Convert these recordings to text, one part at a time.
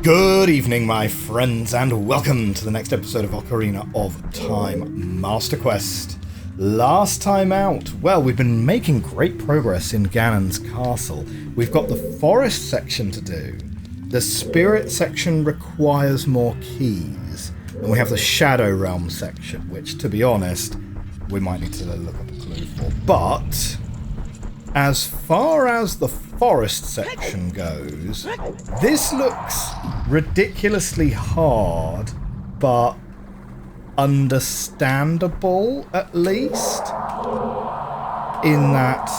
Good evening, my friends, and welcome to the next episode of Ocarina of Time Master Quest. Last time out, well, we've been making great progress in Ganon's castle. We've got the forest section to do. The spirit section requires more keys. And we have the Shadow Realm section, which, to be honest, we might need to look up a clue for. But as far as the forest section goes, this looks ridiculously hard, but understandable at least, in that,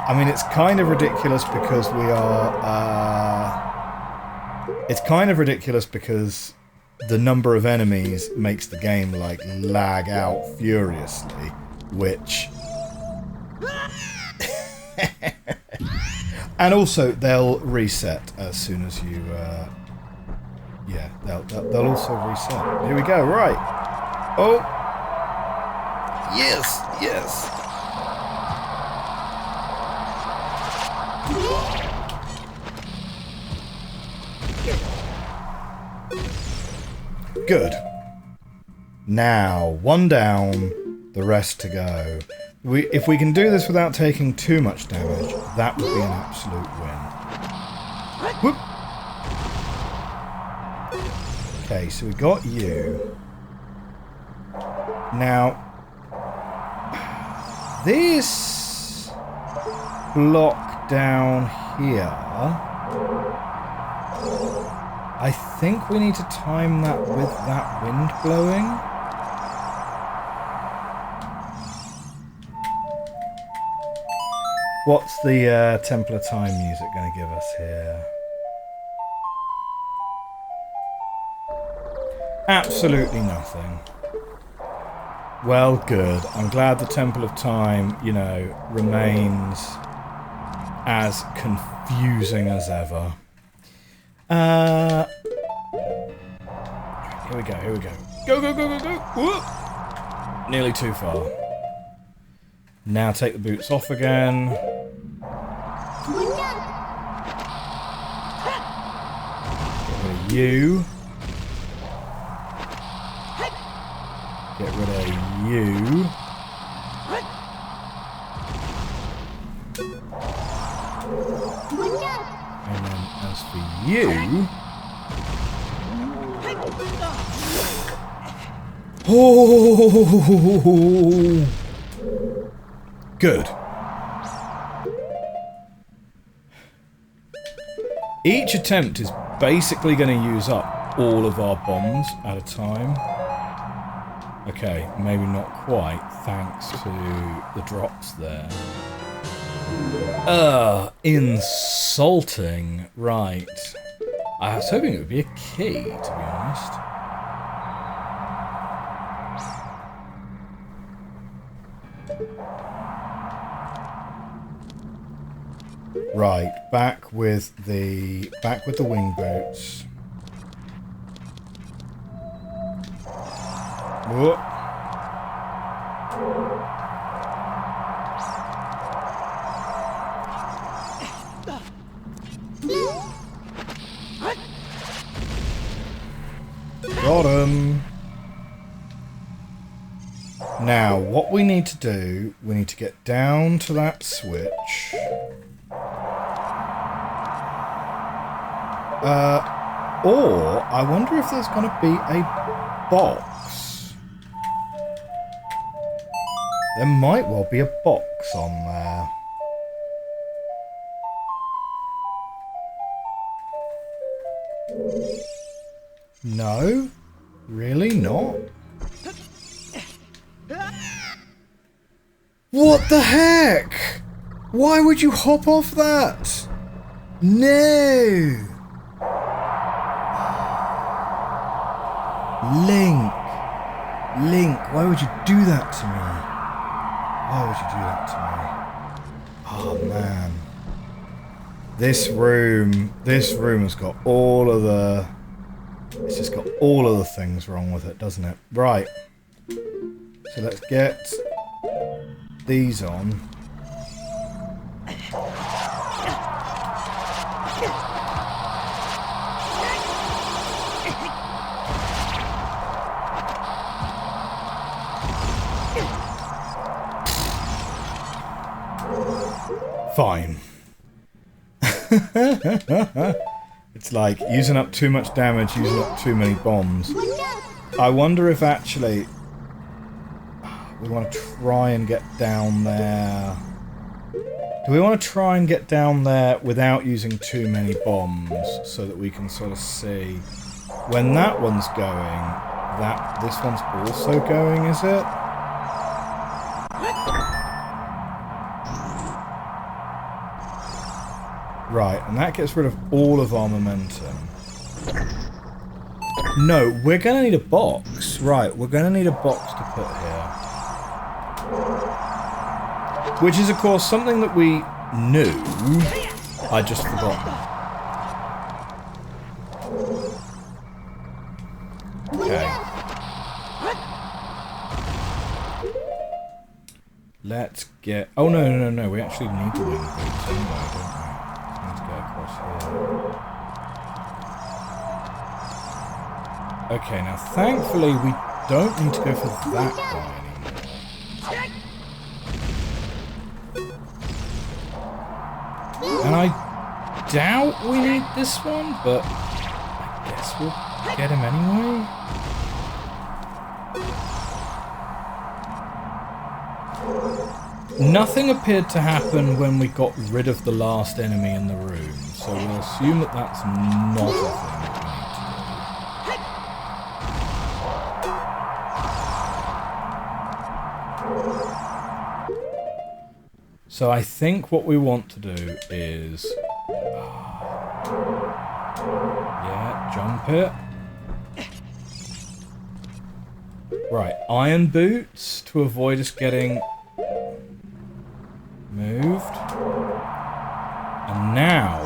I mean, it's kind of ridiculous because we are, it's kind of ridiculous because the number of enemies makes the game like lag out furiously, which and also they'll reset as soon as you yeah, they'll also reset. Here we go. Right. Oh, yes, yes. Good. Now, one down, the rest to go. If we can do this without taking too much damage, that would be an absolute win. Whoop. Okay, so we got you. Now, this block down here, I think we need to time that with that wind blowing. What's the Temple of Time music going to give us here? Absolutely nothing. Well, good. I'm glad the Temple of Time, you know, remains as confusing as ever. Here we go, here we go. Go, go, go, go, go! Whoop. Nearly too far. Now take the boots off again. Get rid of you. Get rid of you. And then as for you... Oh! Good. Each attempt is basically going to use up all of our bombs at a time. Okay, maybe not quite, thanks to the drops there. Insulting. Right. I was hoping it would be a key, to be honest. Right, back with the wing boots. Whoop. Got him. Now, what we need to do, we need to get down to that switch. Or, I wonder if there's going to be a box. There might well be a box on there. No? Really not? What the heck? Why would you hop off that? No! Link! Link, why would you do that to me? Why would you do that to me? Oh man. This room has got all of the... It's just got all of the things wrong with it, doesn't it? Right. So let's get these on. Fine. It's like using up too much damage, using up too many bombs. I wonder if actually we want to try and get down there. Do we want to try and get down there without using too many bombs so that we can sort of see when that one's going, that this one's also going, is it? Right, and that gets rid of all of our momentum. No, we're going to need a box. Right, we're going to need a box to put here. Which is, of course, something that we knew. I just forgot. Okay. Let's get... Oh, no. We actually need the wing boots anyway, don't we? Okay, now thankfully we don't need to go for that guy anymore. And I doubt we need this one, but I guess we'll get him anyway. Nothing appeared to happen when we got rid of the last enemy in the room, so we'll assume that that's not a thing. So I think what we want to do is... yeah, jump it. Right, iron boots to avoid us getting moved. And now...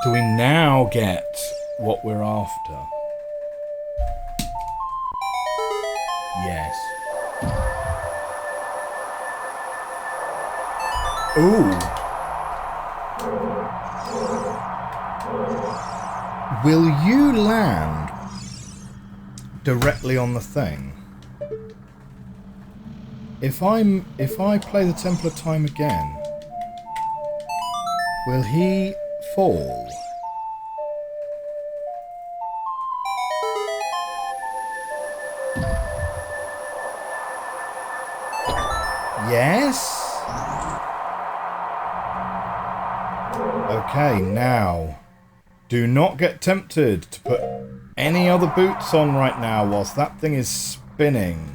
do we now get what we're after? Yes. Ooh. Will you land directly on the thing? If I play the Temple of Time again, will he fall? Yes? Okay, now, do not get tempted to put any other boots on right now whilst that thing is spinning.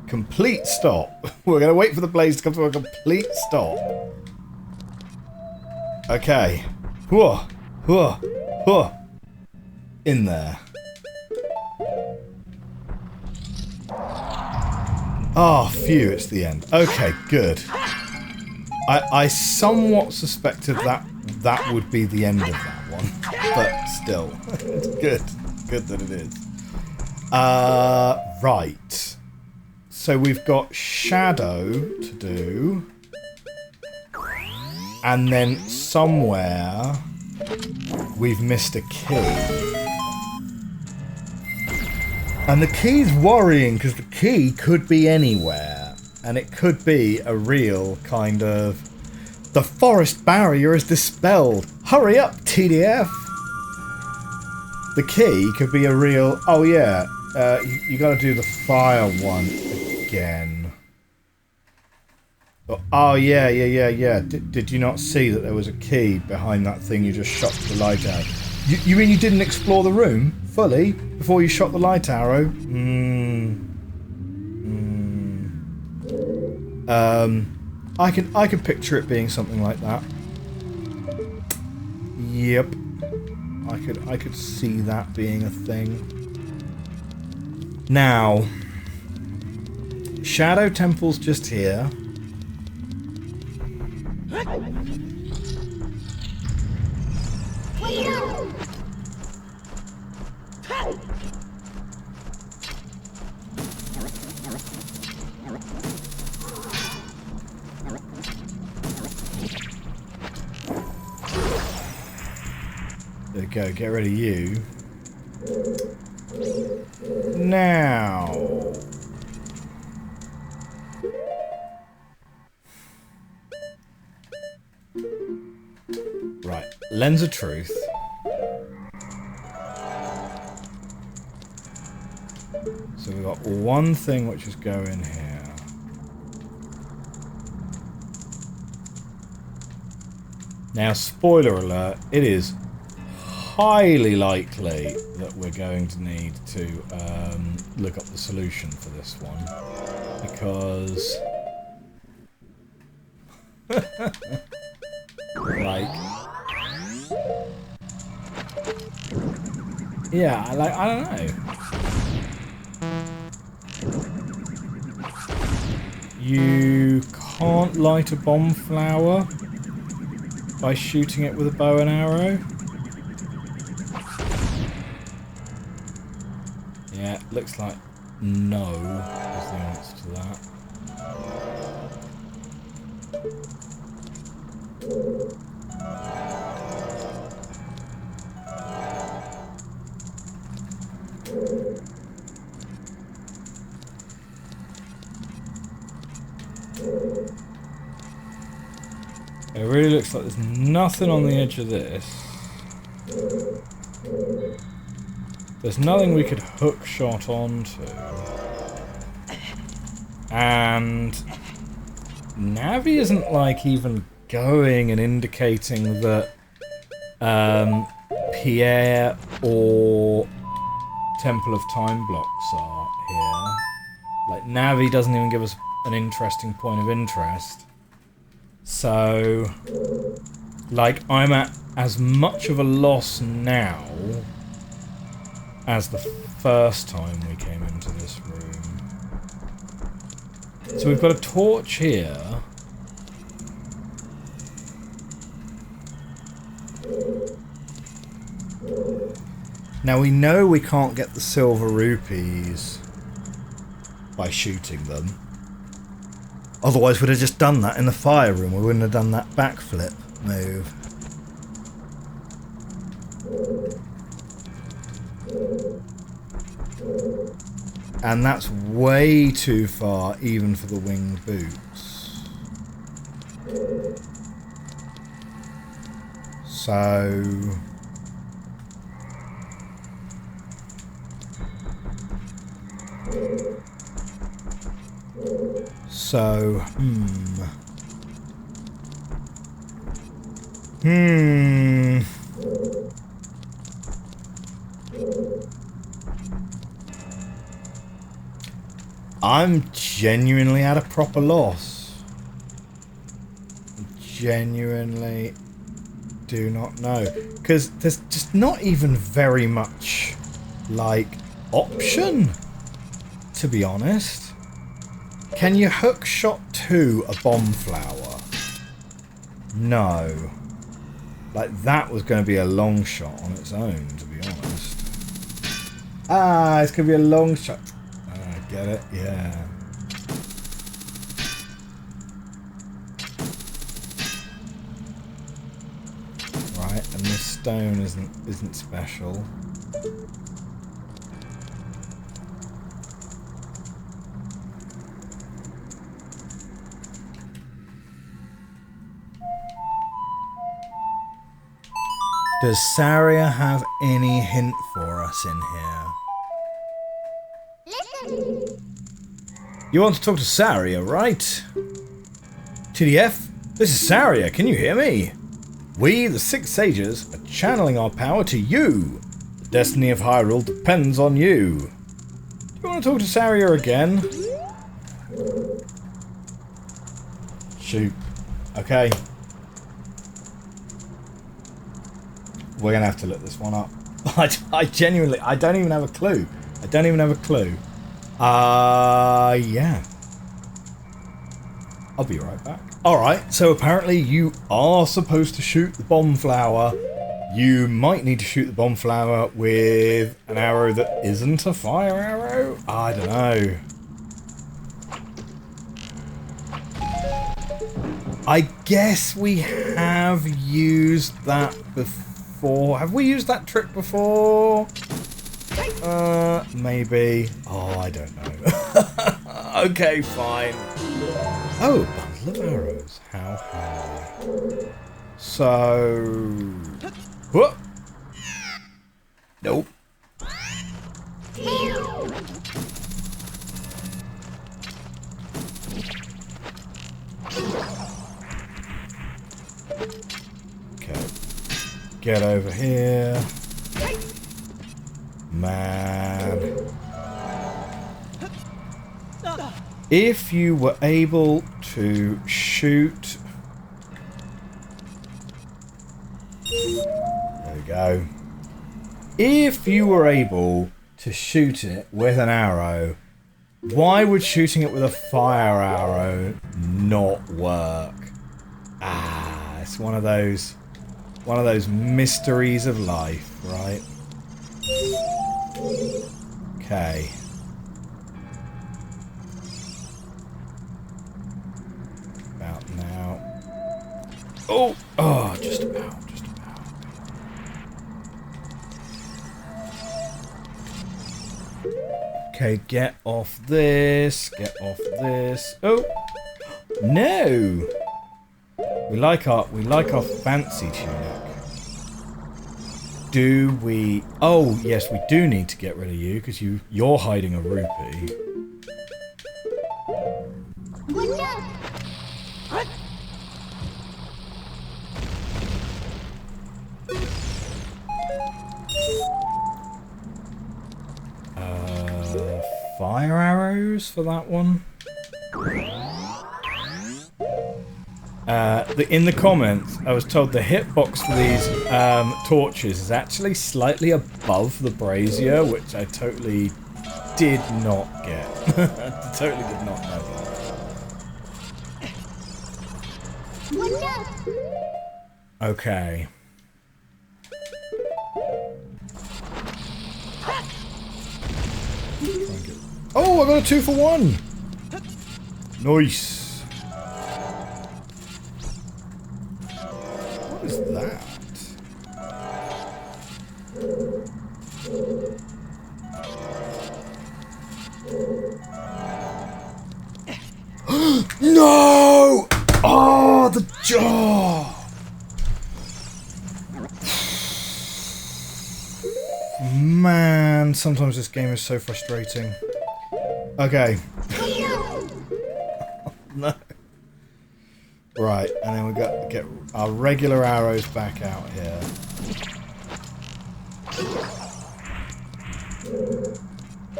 Complete stop. We're going to wait for the blaze to come to a complete stop. Okay. In there. Ah, phew, it's the end. Okay, good. I somewhat suspected that would be the end of that one, but still, it's good. Good that it is. Right. So we've got Shadow to do, and then somewhere we've missed a key. And the key's worrying because the key could be anywhere. And it could be a real kind of... the forest barrier is dispelled. Hurry up, TDF! The key could be a real... oh yeah, you gotta do the fire one again. Oh yeah. Did you not see that there was a key behind that thing you just shot the light out? You mean you didn't explore the room fully before you shot the light arrow? I can picture it being something like that. Yep. I could see that being a thing. Now, Shadow Temple's just here. we go. Get rid of you. Now. Right. Lens of truth. So we've got one thing which is going here. Now, spoiler alert, it is highly likely that we're going to need to look up the solution for this one. Because... like... yeah, I don't know. You can't light a bomb flower by shooting it with a bow and arrow. Yeah, looks like no is the answer to that. It really looks like there's nothing on the edge of this. There's nothing we could hook shot onto. And Navi isn't like even going and indicating that Pierre or Temple of Time blocks are here. Like, Navi doesn't even give us an interesting point of interest. So, like, I'm at as much of a loss now as the first time we came into this room. So we've got a torch here. Now we know we can't get the silver rupees by shooting them. Otherwise we'd have just done that in the fire room. We wouldn't have done that backflip move. And that's way too far even for the winged boots. So... I'm genuinely at a proper loss. Genuinely do not know. Because there's just not even very much, like, option, to be honest. Can you hook shot to a bomb flower? No. Like, that was going to be a long shot on its own, to be honest. Ah, it's going to be a long shot. Ah, get it? Yeah. Right, and this stone isn't special. Does Saria have any hint for us in here? You want to talk to Saria, right? TDF, this is Saria, can you hear me? We, the Six Sages, are channeling our power to you. The destiny of Hyrule depends on you. Do you want to talk to Saria again? Shoot. Okay. We're going to have to look this one up. I genuinely, I don't even have a clue. I don't even have a clue. Yeah. I'll be right back. Alright, so apparently you are supposed to shoot the bomb flower. You might need to shoot the bomb flower with an arrow that isn't a fire arrow? I don't know. I guess we have used that before. before. Have we used that trick before? Maybe. Oh, I don't know. Okay, fine. Oh, bundle of arrows. How handy. So... Whoop! Nope. Okay. Get over here. Man. If you were able to shoot... There we go. If you were able to shoot it with an arrow, why would shooting it with a fire arrow not work? Ah, it's one of those mysteries of life, right? Okay. About now. Oh! Oh, just about, just about. Okay, get off this. Get off this. Oh! No! We like our fancy tunic. Do we... Oh, yes, we do need to get rid of you, because you're hiding a rupee. Fire arrows for that one? In the comments, I was told the hitbox for these torches is actually slightly above the brazier, which I totally did not get. I totally did not know that. Okay. Oh, I got a 2 for 1! Nice. What is that? No! Oh, the jaw! Man, sometimes this game is so frustrating. Okay. No. Right, and then we got to get our regular arrows back out here.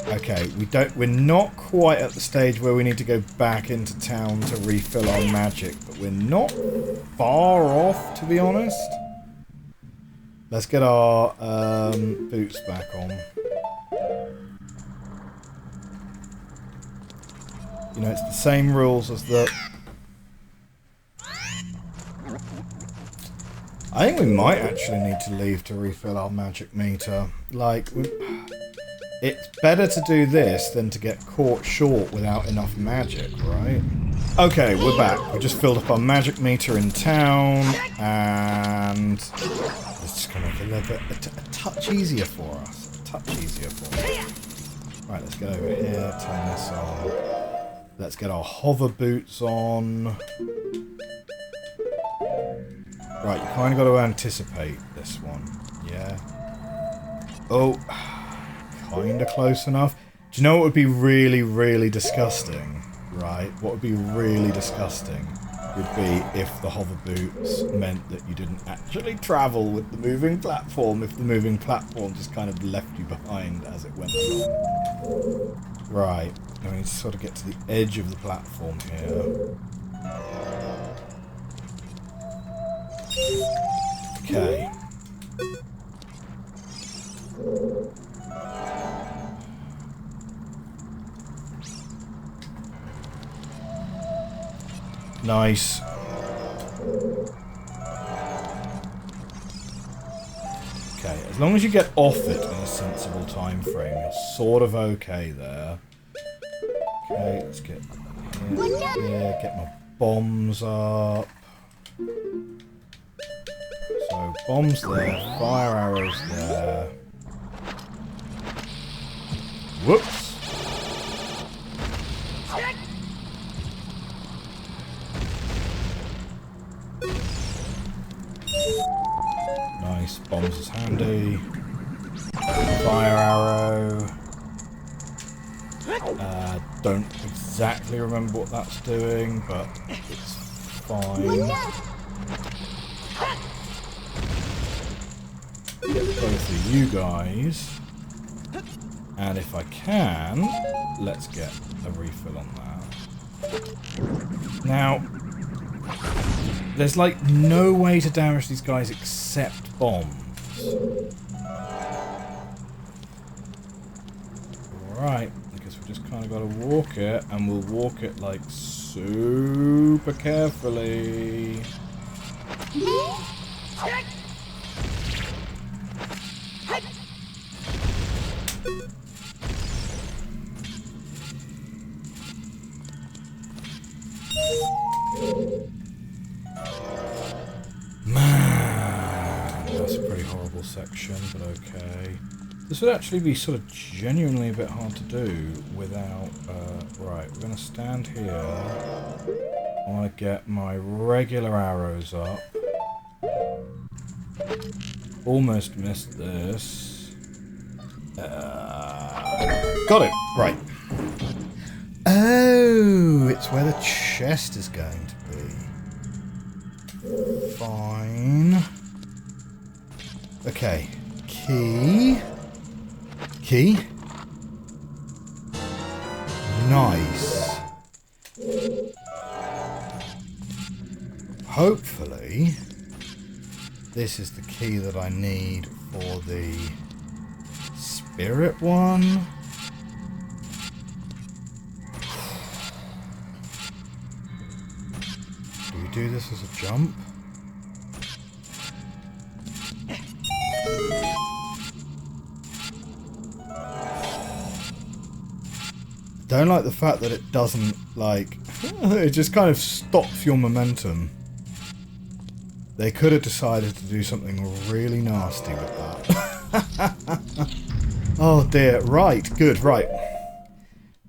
Okay, we're not quite at the stage where we need to go back into town to refill our magic, but we're not far off, to be honest. Let's get our boots back on. You know, it's the same rules as the... I think we might actually need to leave to refill our magic meter. Like, it's better to do this than to get caught short without enough magic, right? Okay, we're back. We just filled up our magic meter in town, and it's just going to make it a little bit, a touch easier for us. A touch easier for us. Right, let's get over here, turn this on. Let's get our hover boots on. Right, you kind of got to anticipate this one. Yeah. Oh, kind of close enough. Do you know what would be really, really disgusting? Right? What would be really disgusting would be if the hover boots meant that you didn't actually travel with the moving platform, if the moving platform just kind of left you behind as it went along. Right. Now we need to sort of get to the edge of the platform here. Okay. Nice. Okay, as long as you get off it in a sensible time frame, you're sort of okay there. Okay, let's get here, get my bombs up. So Bombs there. Fire arrows there. Whoops. Nice. Bombs is handy. Fire arrow. Don't exactly remember what that's doing, but it's fine. Get both of you guys. And if I can, let's get a refill on that. Now, there's like no way to damage these guys except bombs. Alright, I guess we just kind of got to walk it, and we'll walk it like super carefully. Man, that's a pretty horrible section, but okay. This would actually be sort of genuinely a bit hard to do without... right, we're going to stand here. I want to get my regular arrows up. Almost missed this. Got it! Right. Oh, it's where the chest is going to be. Fine. Okay. Key. Key. Nice. Hopefully, this is the key that I need for the spirit one. Do we do this as a jump? Don't like the fact that it doesn't, like, it just kind of stops your momentum. They could have decided to do something really nasty with that. Oh dear, right, good, right.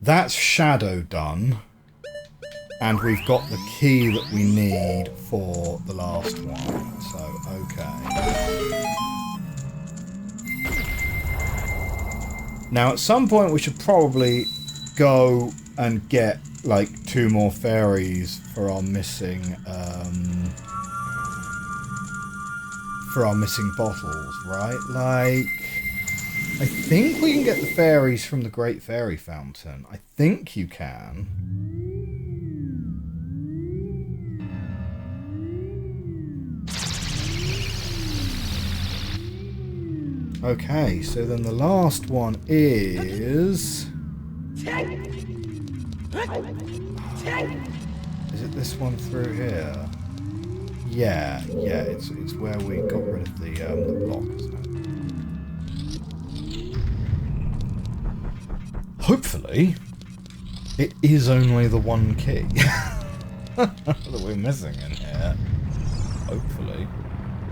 That's shadow done. And we've got the key that we need for the last one, so okay. Now at some point we should probably go and get like 2 more fairies for our missing bottles, right? Like, I think we can get the fairies from the Great Fairy Fountain. I think you can. Okay, so then the last one is... Is it this one through here? Yeah, it's where we got rid of the block, isn't it? Hopefully, it is only the one key that we're missing in here. Hopefully.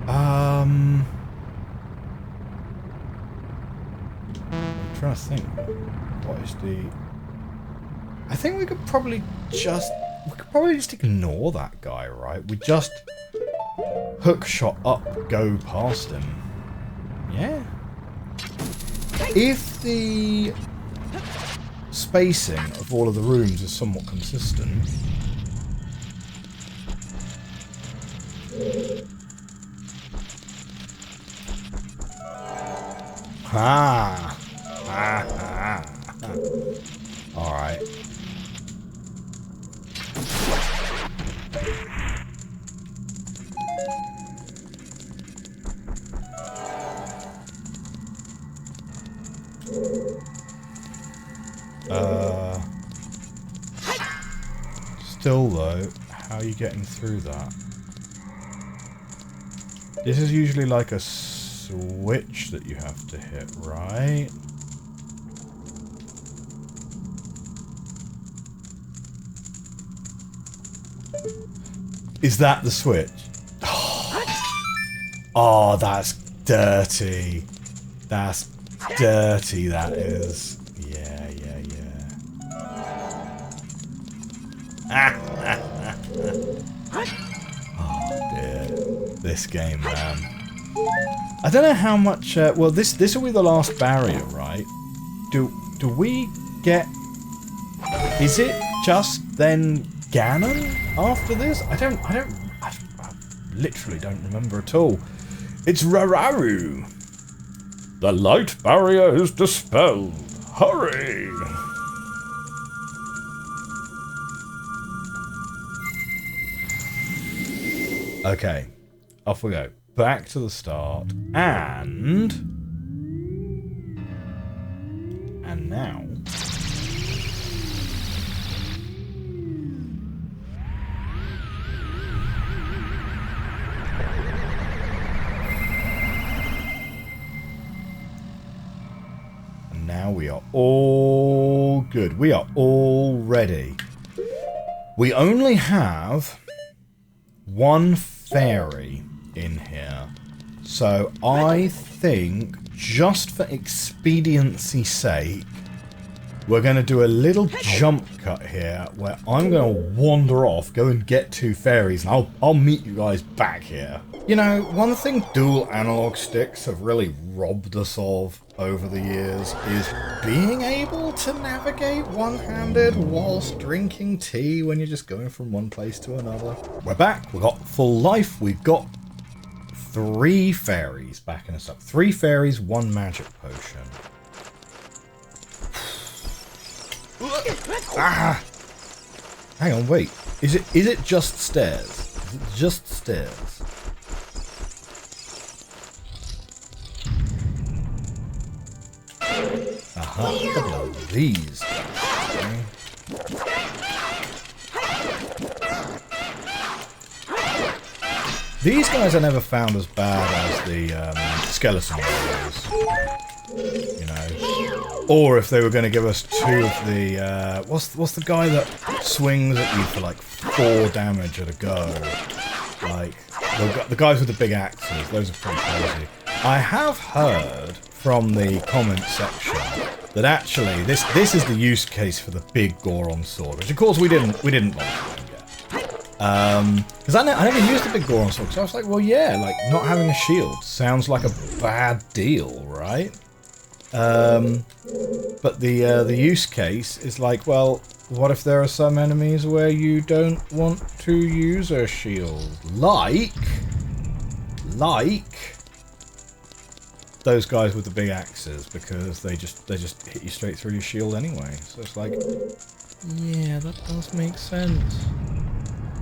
I'm trying to think. What is the... I think we could probably just ignore that guy, right? We just hook shot up, go past him. Yeah. If the spacing of all of the rooms is somewhat consistent. Ah. Alright. Still though, how are you getting through that? This is usually like a switch that you have to hit, right? Is that the switch? Oh, that's dirty. That's dirty, that is. Yeah, yeah, yeah. Oh, dear. This game, man. I don't know how much... well, this will be the last barrier, right? Do we get... Is it just then Ganon after this? I literally don't remember at all. It's Rararu. The light barrier is dispelled. Hurry! Okay, off we go. Back to the start. And now... Now we are all good. We are all ready. We only have one fairy in here. So I think, just for expediency's sake, we're going to do a little jump cut here where I'm going to wander off, go and get 2 fairies, and I'll meet you guys back here. You know, one thing dual analog sticks have really robbed us of over the years is being able to navigate one-handed whilst drinking tea when you're just going from one place to another. We're back, we've got full life, we've got 3 fairies backing us up. 3 fairies, 1 magic potion. Ah! Hang on, wait. Is it just stairs? Is it just stairs? Aha, a couple of these. Okay. These guys I never found as bad as the skeleton warriors. You know. Or if they were going to give us 2 of the... what's the guy that swings at you for like 4 damage at a go? Like, the guys with the big axes, those are pretty crazy. I have heard from the comment section that actually this is the use case for the big Goron sword, which of course we didn't bother doing yet. Because I never used the big Goron sword, so I was like, well, yeah, like not having a shield sounds like a bad deal, right? But the use case is like, well, what if there are some enemies where you don't want to use a shield, like those guys with the big axes, because they just hit you straight through your shield anyway. So it's like, yeah, that does make sense.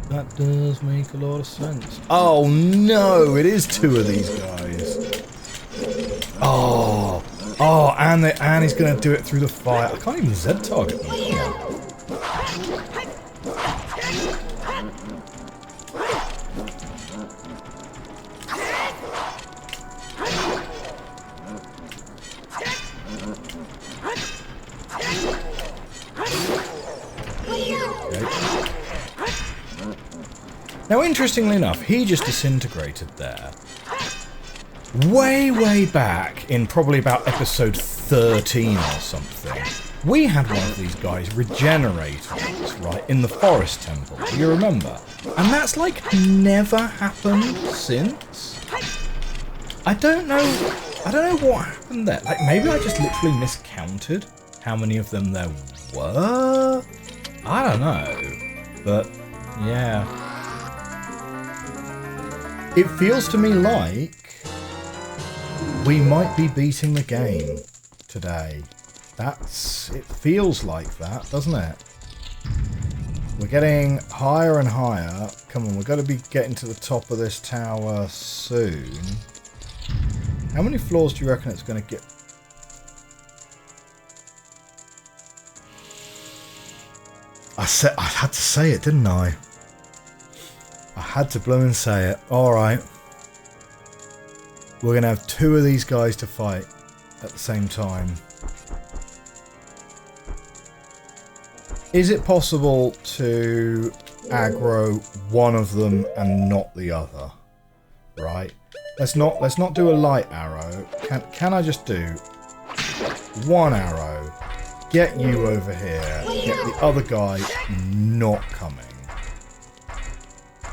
That does make a lot of sense. Oh no, it is 2 of these guys. Oh, and he's gonna do it through the fire. I can't even Z target them. Now, interestingly enough, he just disintegrated there. Way back in probably about episode 13 or something, we had one of these guys regenerate once, right, in the forest temple. Do you remember? And that's like never happened since. I don't know what happened there. Like, maybe I just literally miscounted how many of them there were? I don't know. But, yeah. It feels to me like we might be beating the game today. It feels like that, doesn't it? We're getting higher and higher. Come on, we've got to be getting to the top of this tower soon. How many floors do you reckon it's going to get? I had to say it, didn't I? I had to blow and say it. Alright. We're going to have 2 of these guys to fight at the same time. Is it possible to aggro one of them and not the other? right? Let's not do a light arrow. Can I just do one arrow? Get you over here. Get the other guy not coming.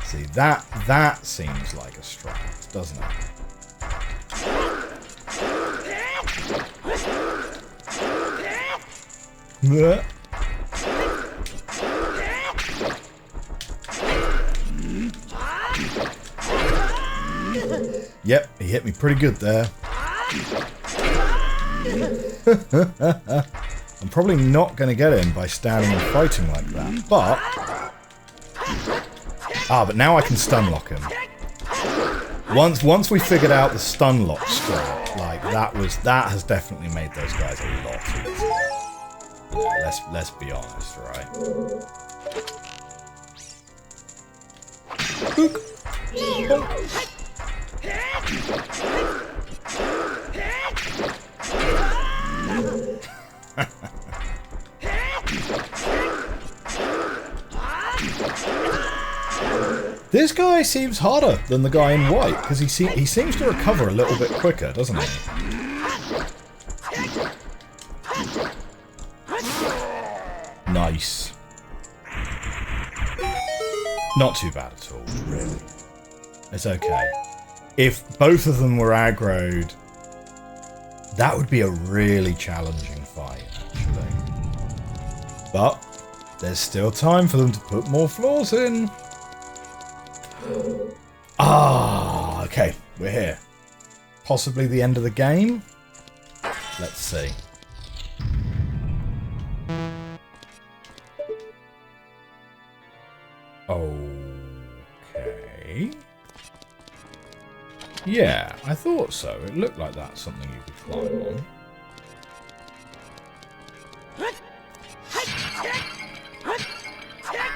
See, that seems like a strat, doesn't it? Yep, he hit me pretty good there. I'm probably not going to get him by standing and fighting like that, but... but now I can stun lock him. Once we figured out the stun lock strat, like that has definitely made those guys a lot easier. Let's be honest, right? Book. This guy seems harder than the guy in white, because he seems to recover a little bit quicker, doesn't he? Nice. Not too bad at all, really. It's okay. If both of them were aggroed, that would be a really challenging fight, actually. But there's still time for them to put more floors in. Okay, we're here. Possibly the end of the game? Let's see. Okay. Yeah, I thought so. It looked like that's something you could climb on.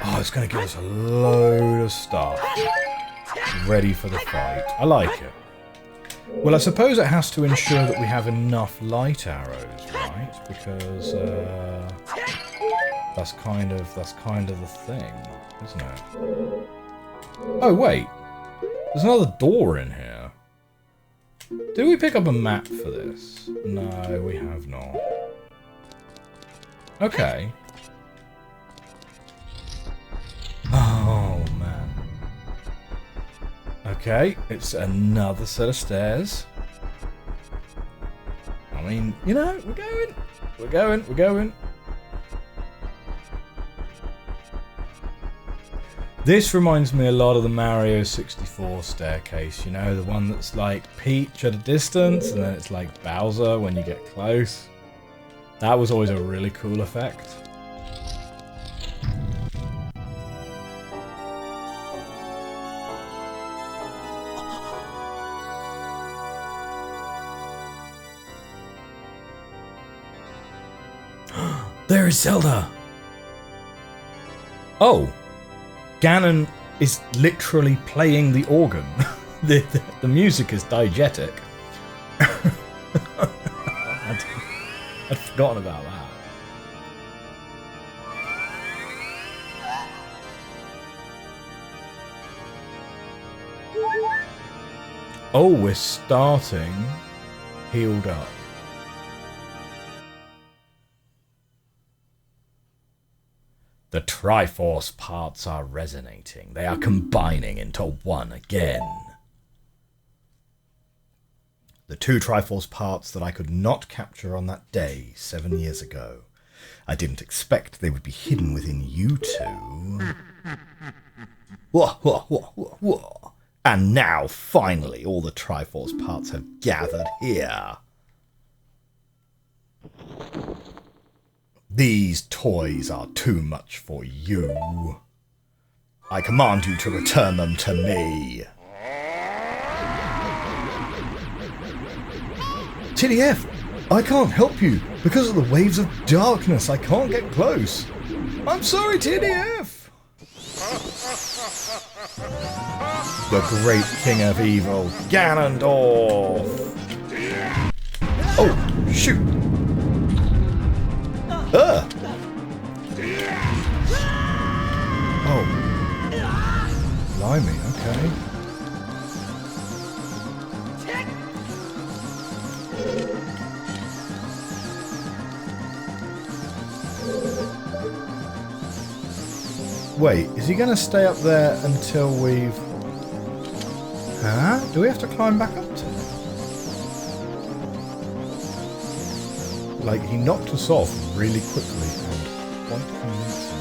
Oh, it's going to give us a load of stuff. Ready for the fight. I like it. Well, I suppose it has to ensure that we have enough light arrows, right? Because that's kind of the thing, isn't it? Oh wait, there's another door in here. Did we pick up a map for this? No, we have not. Okay. Oh man. Okay, it's another set of stairs. I mean, you know, we're going. This reminds me a lot of the Mario 64 staircase, you know, the one that's like Peach at a distance and then it's like Bowser when you get close. That was always a really cool effect. There is Zelda! Oh! Ganon is literally playing the organ. the music is diegetic. I'd forgotten about that. Oh, we're starting healed up. The Triforce parts are resonating. They are combining into one again. The two Triforce parts that I could not capture on that day 7 years ago. I didn't expect they would be hidden within you two. Whoa, whoa, whoa, whoa, whoa. And now, finally, all the Triforce parts have gathered here. These toys are too much for you. I command you to return them to me. TDF, I can't help you. Because of the waves of darkness, I can't get close. I'm sorry, TDF. The great king of evil, Ganondorf. Oh, shoot. Oh. Blimey, okay. Wait, is he going to stay up there until we've... Huh? Do we have to climb back up to it? Like, he knocked us off really quickly and quite convincingly.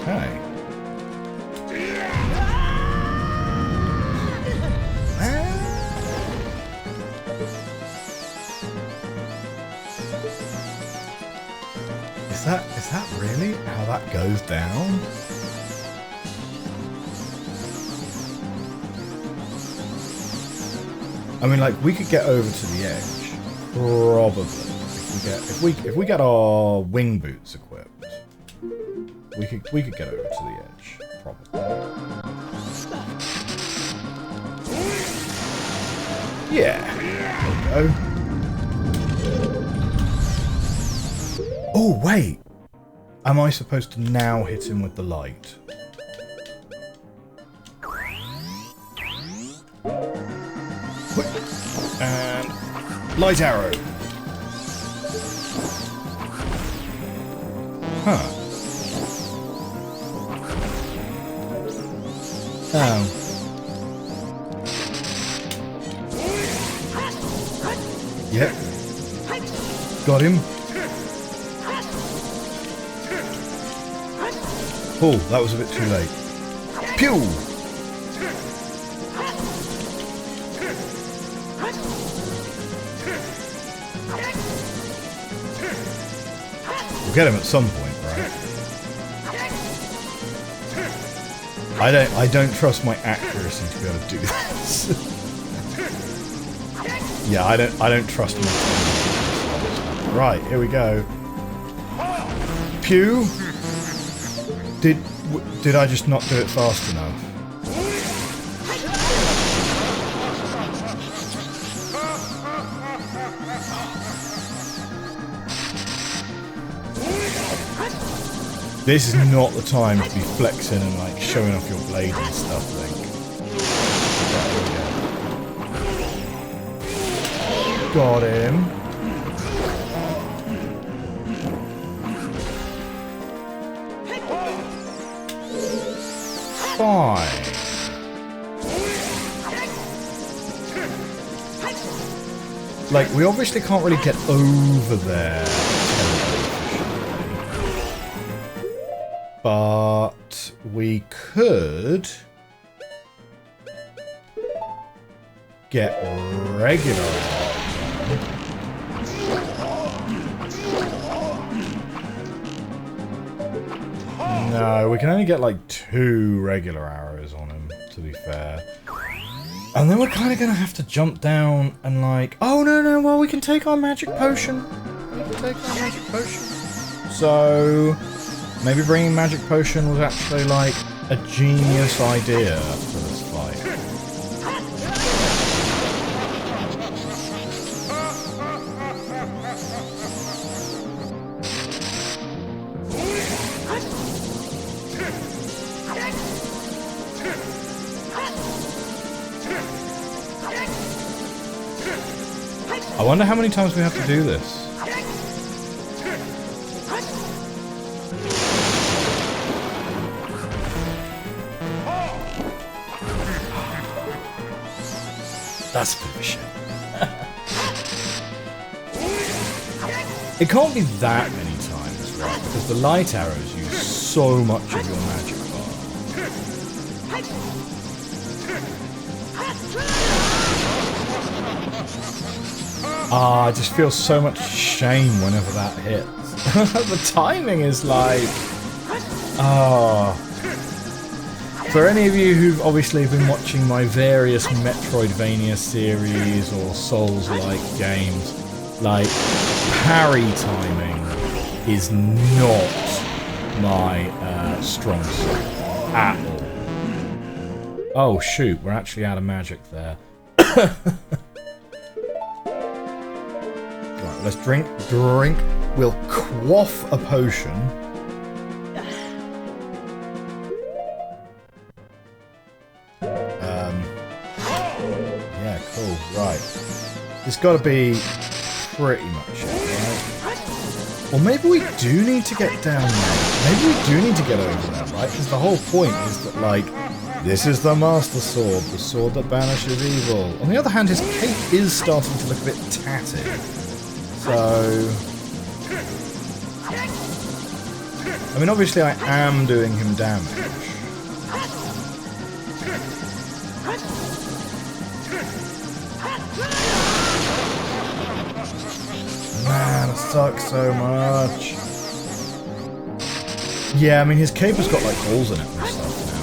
Okay. Is that really how that goes down? I mean, like, we could get over to the edge, probably. If we get our wing boots equipped, we could get over to the edge, probably. Yeah. There we go. Oh, wait! Am I supposed to now hit him with the light? And... light arrow! Huh. Oh. Yep. Got him. Oh, that was a bit too late. Pew! We'll get him at some point, right? I don't trust my accuracy to be able to do this. Yeah, I don't trust my accuracy. Right, here we go. Pew! Did I just not do it fast enough? This is not the time to be flexing and like showing off your blade and stuff, Link. Got him. Fine. Like, we obviously can't really get over there. But we could get regular. No, we can only get like 2 regular arrows on him, to be fair. And then we're kind of going to have to jump down and like... Oh, no, well, we can take our magic potion. We can take our magic potion. So... maybe bringing magic potion was actually like a genius idea for this fight. I wonder how many times we have to do this. That's a bit of a shame. It can't be that many times, right? Because the light arrows use so much of your magic bar. Ah, I just feel so much shame whenever that hits. The timing is like... ah. For any of you who've obviously been watching my various Metroidvania series or Souls-like games, like, parry timing is not my strong suit at all. Oh shoot, we're actually out of magic there. Right, let's drink. We'll quaff a potion. Yeah, cool, right. It's got to be pretty much it, right? Or maybe we do need to get down there. Maybe we do need to get over there, right? Because the whole point is that, like, this is the Master Sword, the sword that banishes evil. On the other hand, his cape is starting to look a bit tatty. So... I mean, obviously I am doing him damage. Man, it sucks so much. Yeah, I mean, his cape has got, like, holes in it and stuff now.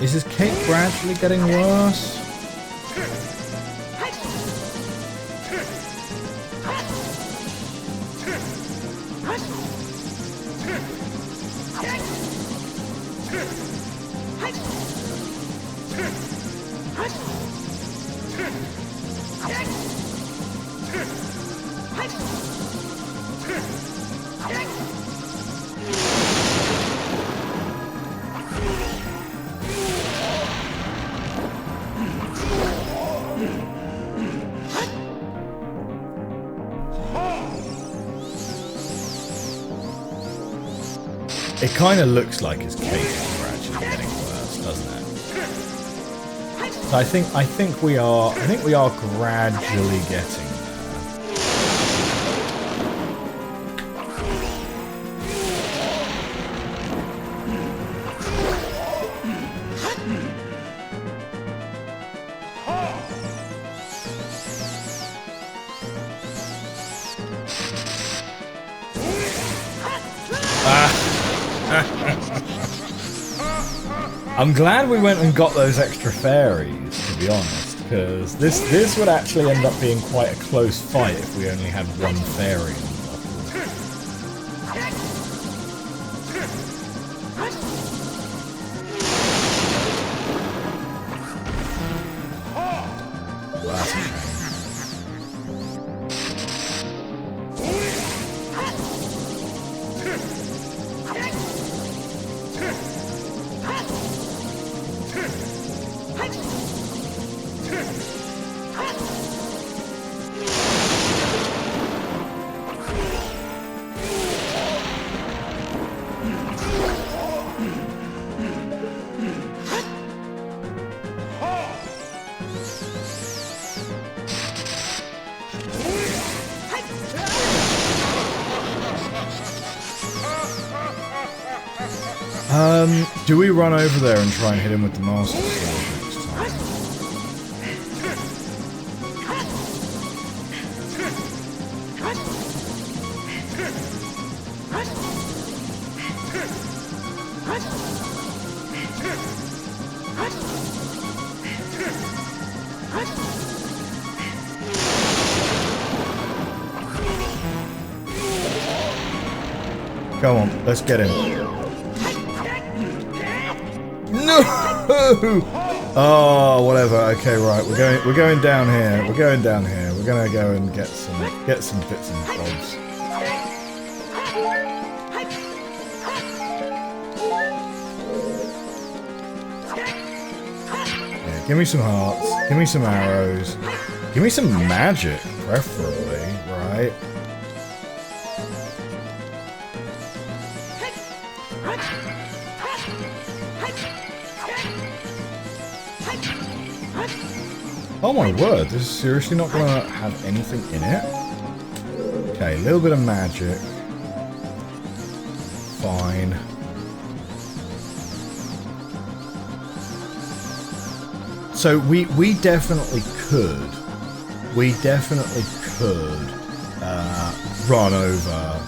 Is his cape gradually getting worse? It kind of looks like his cape is gradually getting worse, doesn't it? So I think we are gradually getting there. I'm glad we went and got those extra fairies, to be honest, because this would actually end up being quite a close fight if we only had one fairy on the Well, that's a shame. Do we run over there and try and hit him with the Master Sword next time? Go on, let's get him. No! Oh, whatever. Okay, right. We're going down here. We're going down here. We're gonna go and get some bits and bobs. Yeah, give me some hearts. Give me some arrows. Give me some magic, preferably, right? Oh my word, this is seriously not going to have anything in it? Okay, a little bit of magic. Fine. So we definitely could. We definitely could run over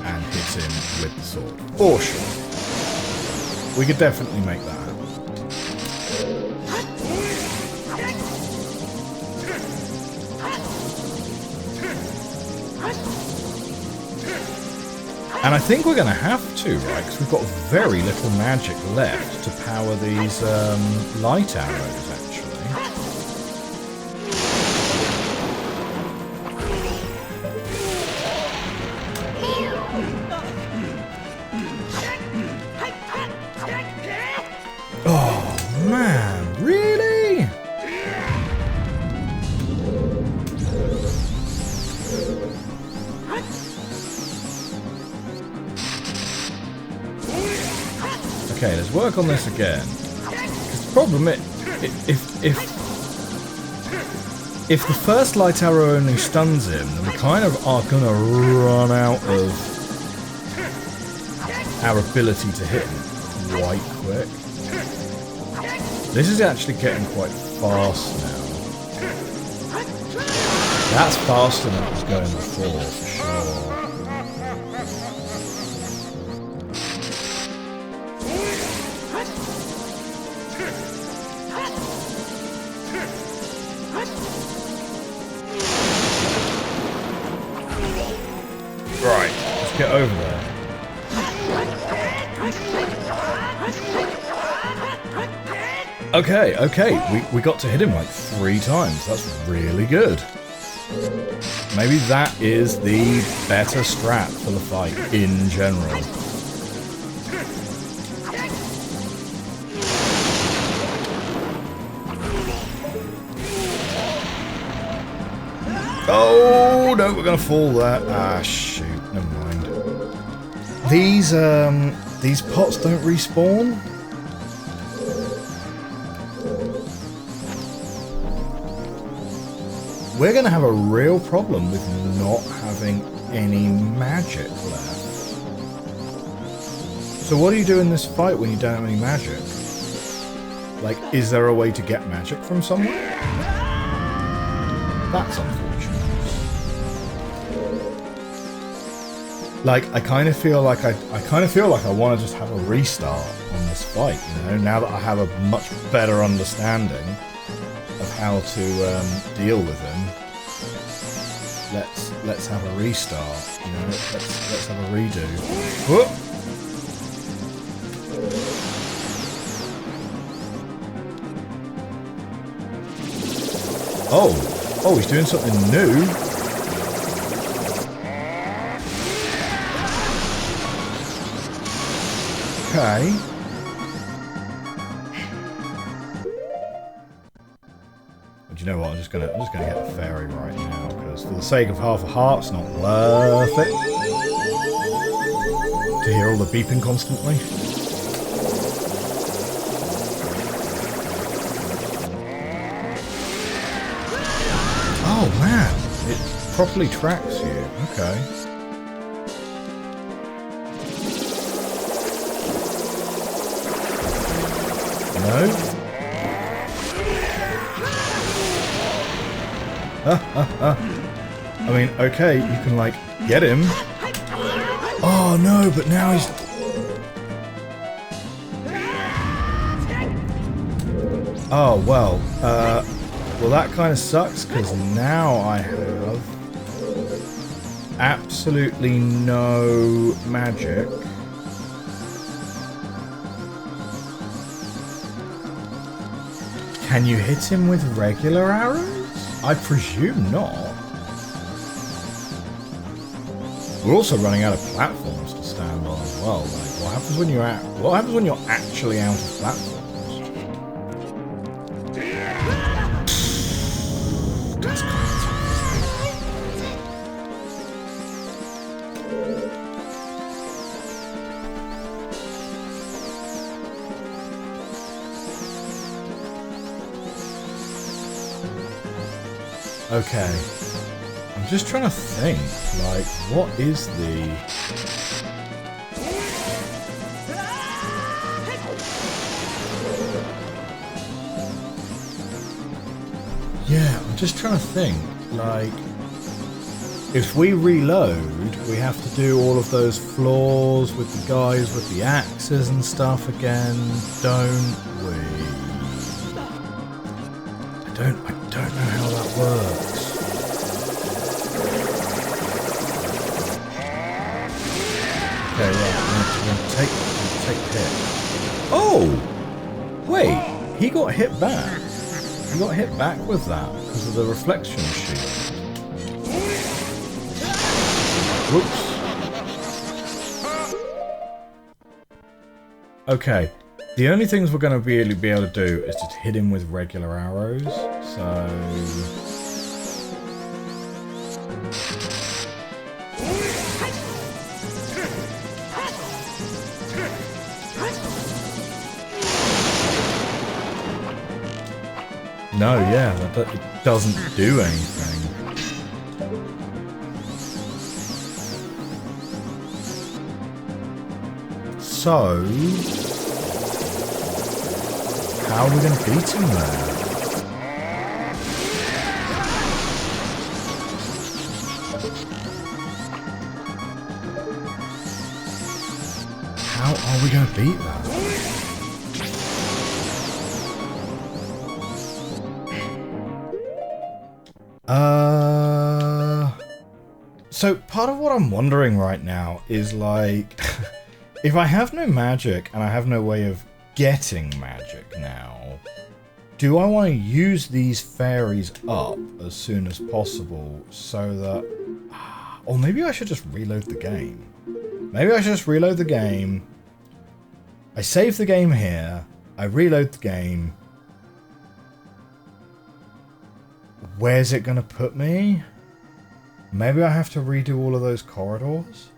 and hit him with the sword. For sure. We could definitely make that happen. And I think we're going to have to, right? Because we've got very little magic left to power these light arrows, actually. Oh, man. Really? Okay, let's work on this again. The problem is, if the first light arrow only stuns him, then we kind of are gonna run out of our ability to hit him quite quick. This is actually getting quite fast now. That's faster than it was going before, for sure. Right, let's get over there. Okay, we got to hit him like 3 times. That's really good. Maybe that is the better strat for the fight in general. Oh no, we're gonna fall there. Ah shoot, never mind. These pots don't respawn. We're gonna have a real problem with not having any magic left. So what do you do in this fight when you don't have any magic? Like, is there a way to get magic from somewhere? That's unfortunate. Like, I kind of feel like I want to just have a restart on this fight, you know, now that I have a much better understanding of how to deal with him. Let's have a restart, you know, let's have a redo. Whoop. Oh, he's doing something new. Okay. But you know what? I'm just gonna get the fairy right now, because for the sake of half a heart, it's not worth it to hear all the beeping constantly. Oh man, it properly tracks you. Okay. No? I mean, okay, you can like get him. Oh no, but now he's... Oh well, well that kind of sucks, because now I have absolutely no magic. Can you hit him with regular arrows? I presume not. We're also running out of platforms to stand on as well. Like, what happens when you're actually out of platforms? That's okay. I'm just trying to think, like, what is the... Yeah, I'm just trying to think, like, if we reload, we have to do all of those floors with the guys with the axes and stuff again, don't we? I don't know how that works. take hit. Oh! Wait, he got hit back. He got hit back with that because of the reflection shield. Whoops. Okay, the only things we're going to really be able to do is just hit him with regular arrows, so... No, yeah, it doesn't do anything. So, how are we going to beat him there? How are we going to beat that? So part of what I'm wondering right now is like, if I have no magic and I have no way of getting magic now, do I want to use these fairies up as soon as possible so that... Or maybe I should just reload the game. Maybe I should just reload the game. I save the game here. I reload the game. Where's it going to put me? Maybe I have to redo all of those corridors?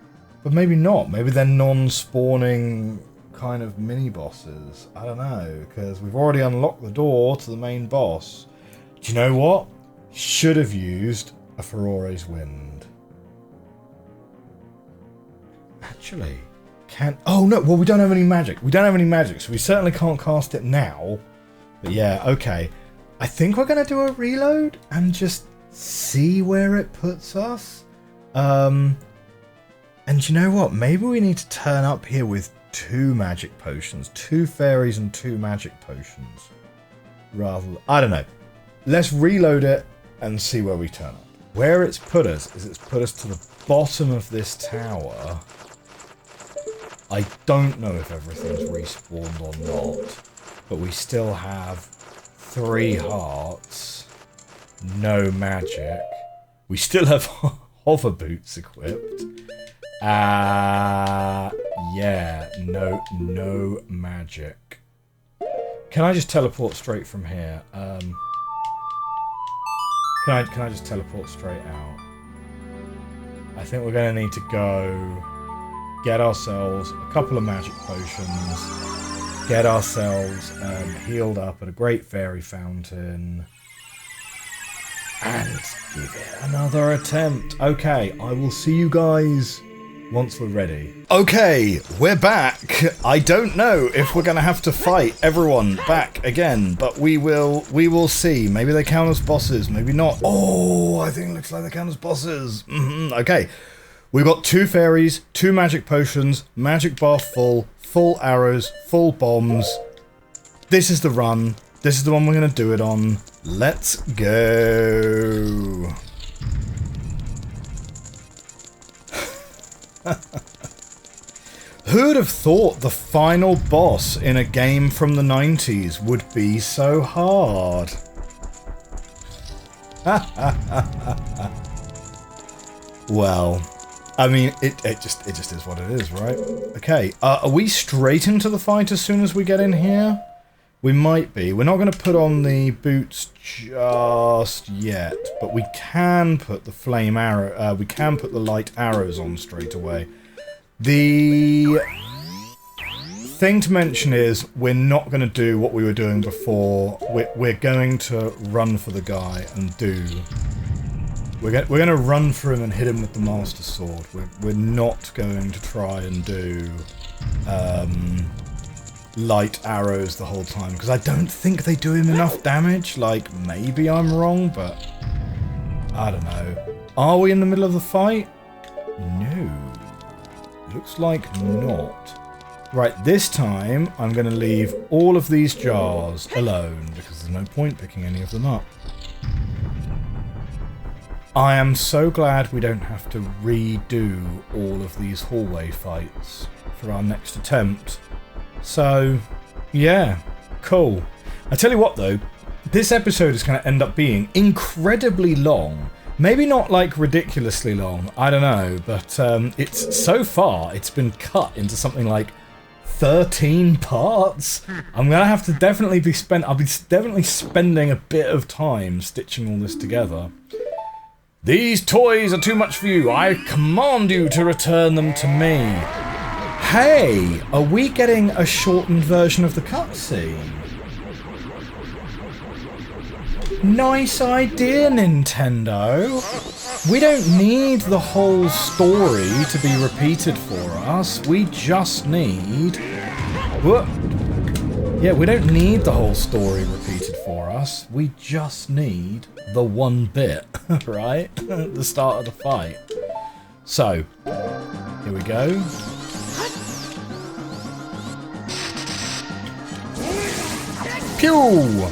But maybe not. Maybe they're non-spawning kind of mini-bosses. I don't know, because we've already unlocked the door to the main boss. Do you know what? Should have used a Furore's Wind. Actually, can... Oh, no. Well, we don't have any magic. We don't have any magic, so we certainly can't cast it now. But yeah, okay. I think we're going to do a reload and just see where it puts us. And you know what? Maybe we need to turn up here with 2 magic potions. 2 fairies and 2 magic potions. Rather... I don't know. Let's reload it and see where we turn up. Where it's put us is it's put us to the bottom of this tower. I don't know if everything's respawned or not. But we still have 3 hearts. No magic. We still have hover boots equipped. Yeah, no magic. Can I just teleport straight from here? Can I just teleport straight out? I think we're going to need to go get ourselves a couple of magic potions, get ourselves healed up at a great fairy fountain, and give it another attempt. Okay, I will see you guys once we're ready. Okay, we're back. I don't know if we're going to have to fight everyone back again, but we will see. Maybe they count as bosses, maybe not. Oh, I think it looks like they count as bosses. Okay, we've got 2 fairies, 2 magic potions, magic bar full arrows, full bombs. This is the run. This is the one we're going to do it on. Let's go. Who'd have thought the final boss in a game from the 90s would be so hard? Well, I mean, it just is what it is, right? Okay, are we straight into the fight as soon as we get in here? We might be. We're not going to put on the boots just yet, but we can put the flame arrow. We can put the light arrows on straight away. The thing to mention is we're not going to do what we were doing before. We're going to run for the guy and do. We're going to run for him and hit him with the Master Sword. We're not going to try and do light arrows the whole time, because I don't think they do him enough damage. Like, maybe I'm wrong, but I don't know. Are we in the middle of the fight? No. Looks like not. Right, this time I'm going to leave all of these jars alone, because there's no point picking any of them up. I am so glad we don't have to redo all of these hallway fights for our next attempt. So, yeah, cool. I tell you what though, this episode is going to end up being incredibly long. Maybe not like ridiculously long, I don't know, but it's so far it's been cut into something like 13 parts. I'm gonna have to definitely be spending a bit of time stitching all this together. These toys are too much for you. I command you to return them to me. Hey, are we getting a shortened version of the cutscene? Nice idea, Nintendo. We don't need the whole story to be repeated for us. We just need... Whoop. Yeah, we don't need the whole story repeated for us. We just need the one bit, right? At the start of the fight. So, here we go. Pew!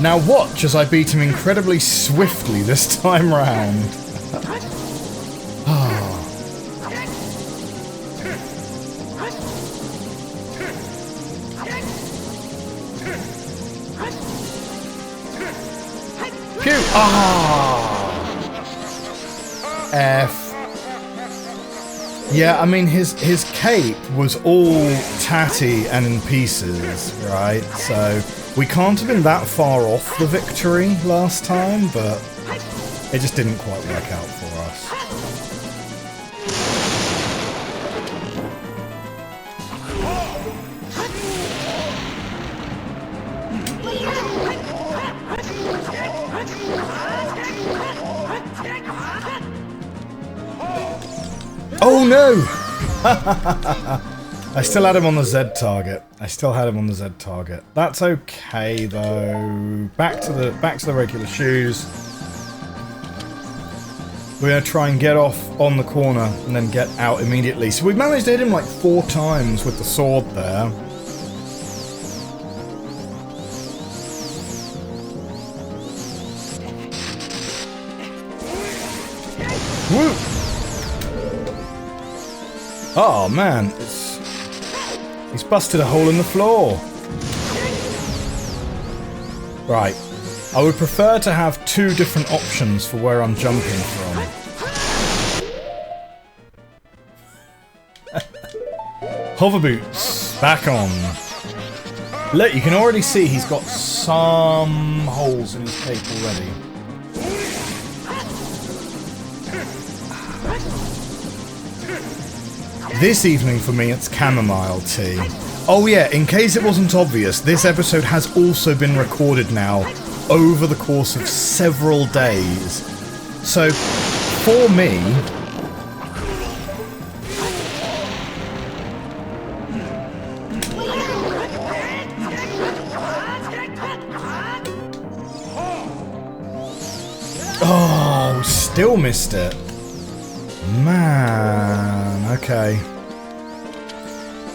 Now watch as I beat him incredibly swiftly this time round. Pew! F. Yeah, I mean his cape was all tatty and in pieces, right? So we can't have been that far off the victory last time, but it just didn't quite work out for us. Oh no! I still had him on the Z target. That's okay though. Back to the regular shoes. We're gonna try and get off on the corner and then get out immediately. So we managed to hit him like 4 times with the sword there. Woo! Oh man, he's busted a hole in the floor. Right, I would prefer to have 2 different options for where I'm jumping from. Hover boots, back on. Look, you can already see he's got some holes in his cape already. This evening for me it's chamomile tea. Oh yeah, in case it wasn't obvious, this episode has also been recorded now over the course of several days. So, for me... Oh, still missed it. Man, okay.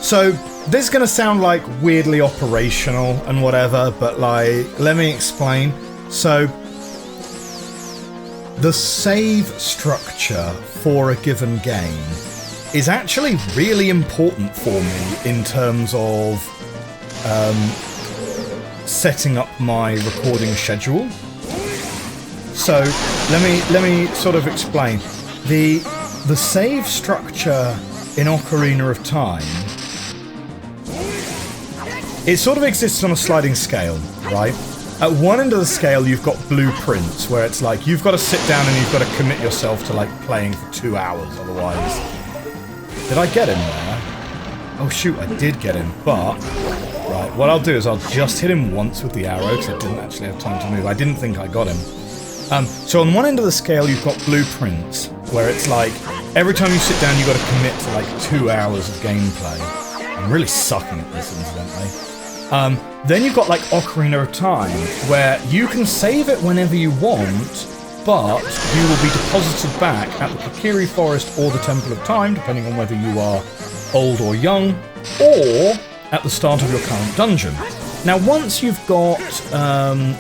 So, this is going to sound like weirdly operational and whatever, but like, let me explain. So, the save structure for a given game is actually really important for me in terms of setting up my recording schedule. So, let me sort of explain. The save structure in Ocarina of Time, it sort of exists on a sliding scale, right? At one end of the scale you've got blueprints, where it's like you've got to sit down and you've got to commit yourself to like playing for 2 hours, otherwise... Did I get him there? Oh shoot, I did get him, but... Right, what I'll do is I'll just hit him once with the arrow, because I didn't actually have time to move. I didn't think I got him. So on one end of the scale you've got blueprints, where it's like, every time you sit down you've got to commit to like 2 hours of gameplay. I'm really sucking at this, incidentally. Then you've got like Ocarina of Time, where you can save it whenever you want, but you will be deposited back at the Kokiri Forest or the Temple of Time, depending on whether you are old or young, or at the start of your current dungeon. Now once you've got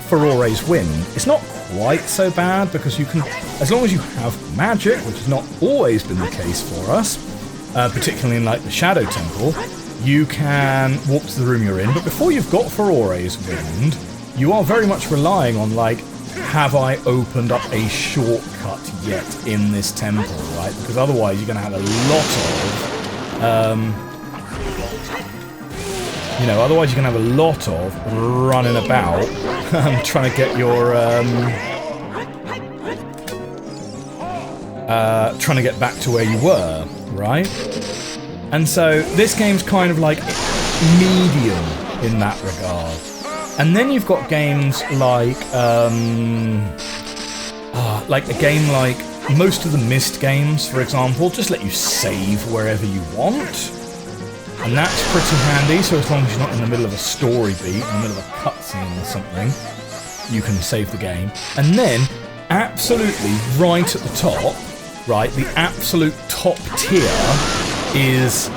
Farore's Wind, it's not quite so bad, because you can, as long as you have magic, which has not always been the case for us, particularly in like the Shadow Temple, you can walk to the room you're in, but before you've got Faurore's Wind, you are very much relying on, like, have I opened up a shortcut yet in this temple, right? Because otherwise you're going to have a lot of, otherwise you're going to have a lot of running about trying to get your, trying to get back to where you were, right? And so this game's kind of like medium in that regard. And then you've got games like a game like most of the Myst games, for example, just let you save wherever you want. And that's pretty handy, so as long as you're not in the middle of a story beat, in the middle of a cutscene or something, you can save the game. And then, absolutely right at the top, right, the absolute top tier is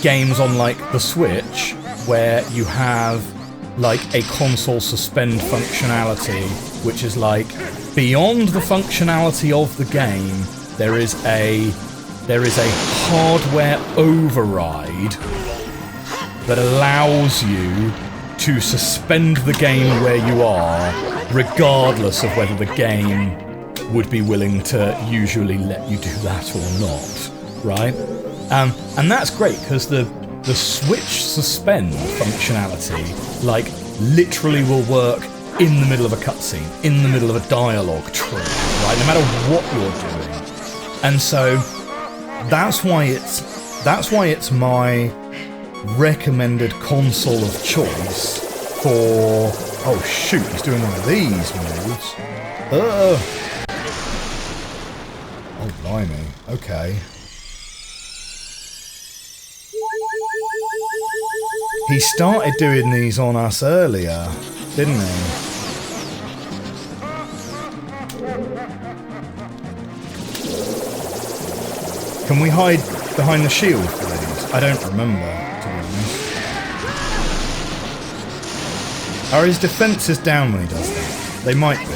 games on, like, the Switch, where you have, like, a console suspend functionality, which is, like, beyond the functionality of the game, there is a hardware override that allows you to suspend the game where you are, regardless of whether the game would be willing to usually let you do that or not, right? And that's great, because the Switch suspend functionality, like, literally will work in the middle of a cutscene, in the middle of a dialogue tree, right? No matter what you're doing. And so that's why it's my recommended console of choice for... Oh shoot, he's doing one of these moves. Oh blimey, okay. He started doing these on us earlier, didn't he? Can we hide behind the shield, please? I don't remember, to be honest. Are his defences down when he does that? They might be.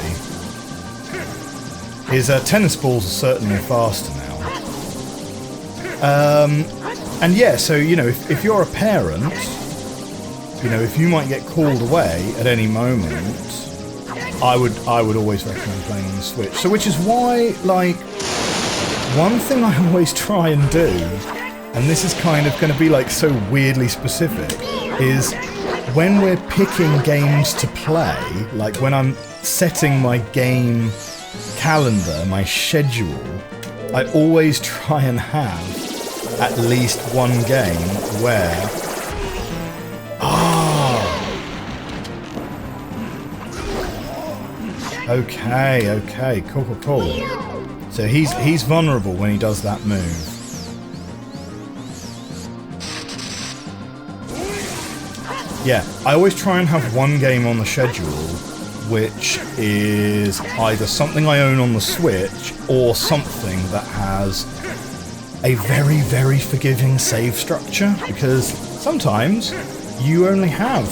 His tennis balls are certainly faster now. And yeah, so, if you're a parent, if you might get called away at any moment, I would always recommend playing on the Switch. So, which is why, like, one thing I always try and do, and this is kind of going to be, like, so weirdly specific, is when we're picking games to play, like when I'm setting my game calendar, my schedule, I always try and have at least one game where... Okay, cool. So he's vulnerable when he does that move. Yeah, I always try and have one game on the schedule which is either something I own on the Switch or something that has a very, very forgiving save structure, because sometimes you only have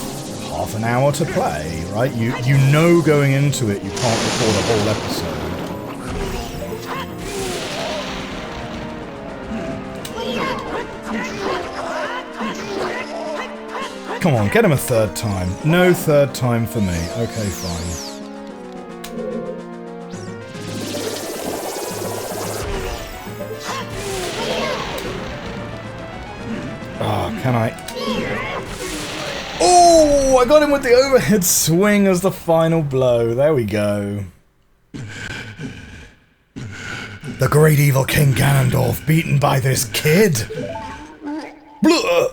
half an hour to play, right? You know going into it you can't record a whole episode. Come on, get him a third time. No third time for me. Okay, fine. Can I... Oh, I got him with the overhead swing as the final blow. There we go. The great evil King Ganondorf beaten by this kid. Blah!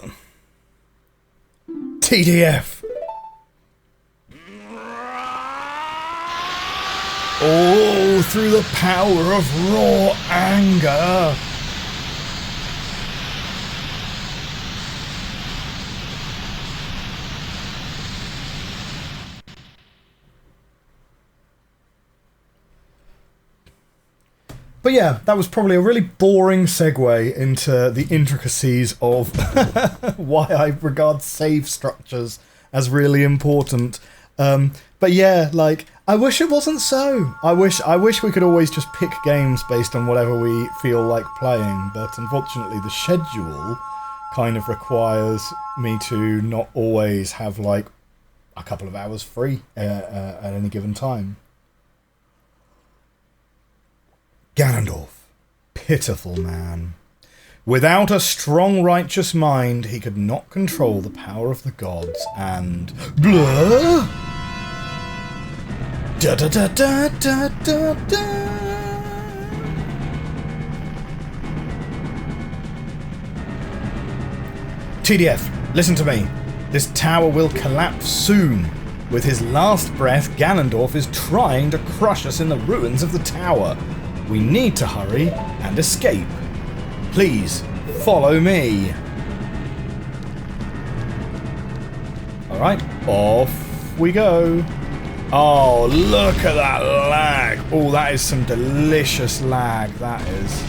TDF. Oh, through the power of raw anger. But yeah, that was probably a really boring segue into the intricacies of why I regard save structures as really important. But yeah, like, I wish it wasn't so. I wish we could always just pick games based on whatever we feel like playing, but unfortunately the schedule kind of requires me to not always have, like, a couple of hours free at any given time. Ganondorf. Pitiful man. Without a strong righteous mind, he could not control the power of the gods, and... Blah! Da da da da da da da. TDF, listen to me. This tower will collapse soon. With his last breath, Ganondorf is trying to crush us in the ruins of the tower. We need to hurry and escape. Please, follow me. Alright, off we go. Oh, look at that lag. Oh, that is some delicious lag, that is.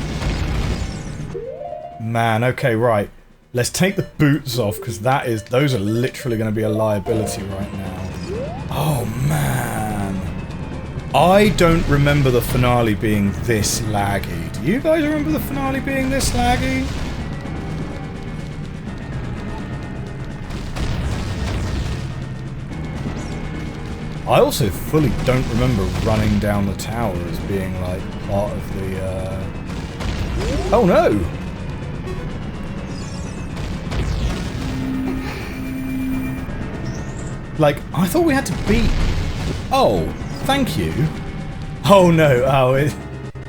Man, okay, right. Let's take the boots off, because those are literally going to be a liability right now. Oh, man. I don't remember the finale being this laggy. Do you guys remember the finale being this laggy? I also fully don't remember running down the tower as being, like, part of the, Oh, no! Like, I thought we had to beat... Oh, thank you. Oh, no. Oh,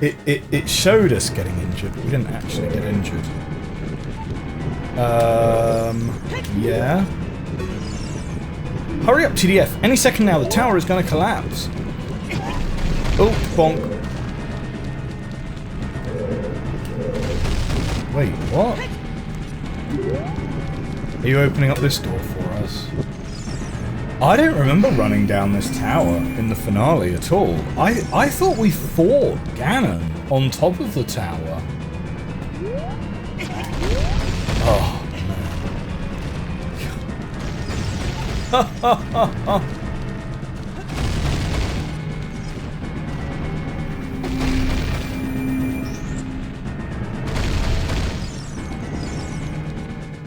it showed us getting injured, but we didn't actually get injured. Yeah. Hurry up, TDF. Any second now, the tower is going to collapse. Oh, bonk. Wait, what? Are you opening up this door for us? I don't remember running down this tower in the finale at all. I thought we fought Ganon on top of the tower. Oh,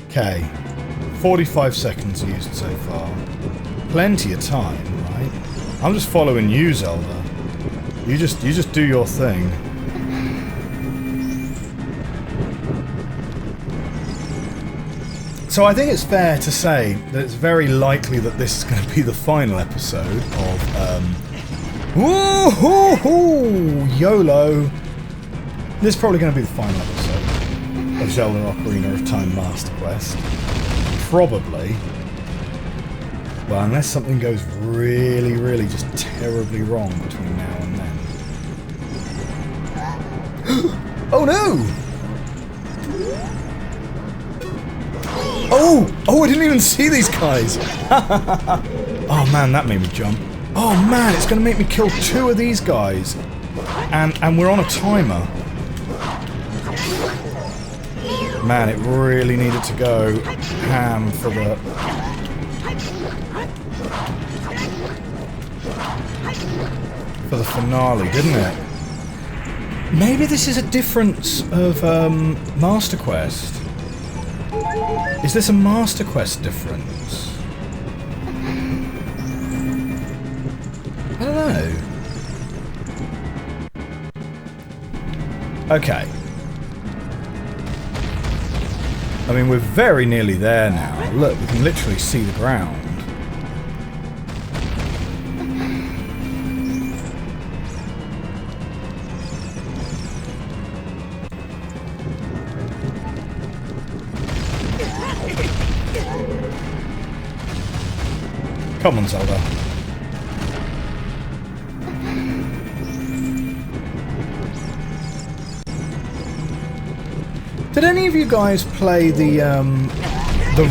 okay, 45 seconds used so far. Plenty of time, right? I'm just following you, Zelda. You just do your thing. So I think it's fair to say that it's very likely that this is going to be the final episode of woohoo! YOLO! This is probably going to be the final episode of Zelda Ocarina of Time Master Quest. Probably. Well, unless something goes really, really just terribly wrong between now and then. Oh no! Oh, I didn't even see these guys! Oh man, that made me jump. Oh man, it's gonna make me kill 2 of these guys. And we're on a timer. Man, it really needed to go ham for the... for the finale, didn't it? Maybe this is a difference of Master Quest. Is this a Master Quest difference? I don't know. Okay. I mean, we're very nearly there now. Look, we can literally see the ground. Come on, Zelda. Did any of you guys play the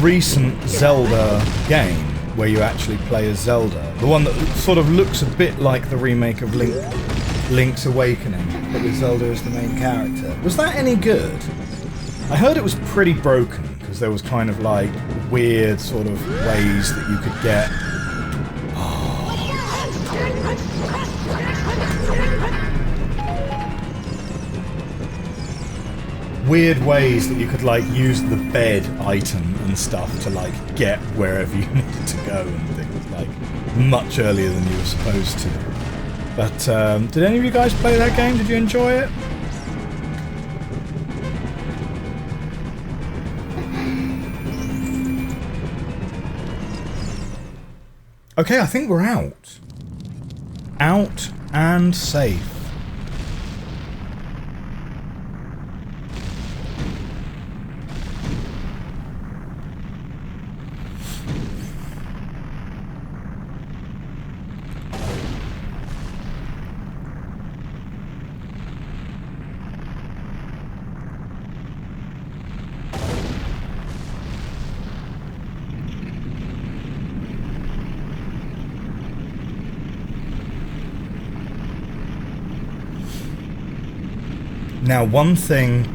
recent Zelda game where you actually play as Zelda? The one that sort of looks a bit like the remake of Link's Awakening, but with Zelda as the main character. Was that any good? I heard it was pretty broken because there was kind of like weird sort of ways that you could get... Oh, weird ways that you could like use the bed item and stuff to like get wherever you needed to go and things, like much earlier than you were supposed to. But did any of you guys play that game? Did you enjoy it? Okay, I think we're out. Out and safe. Now, one thing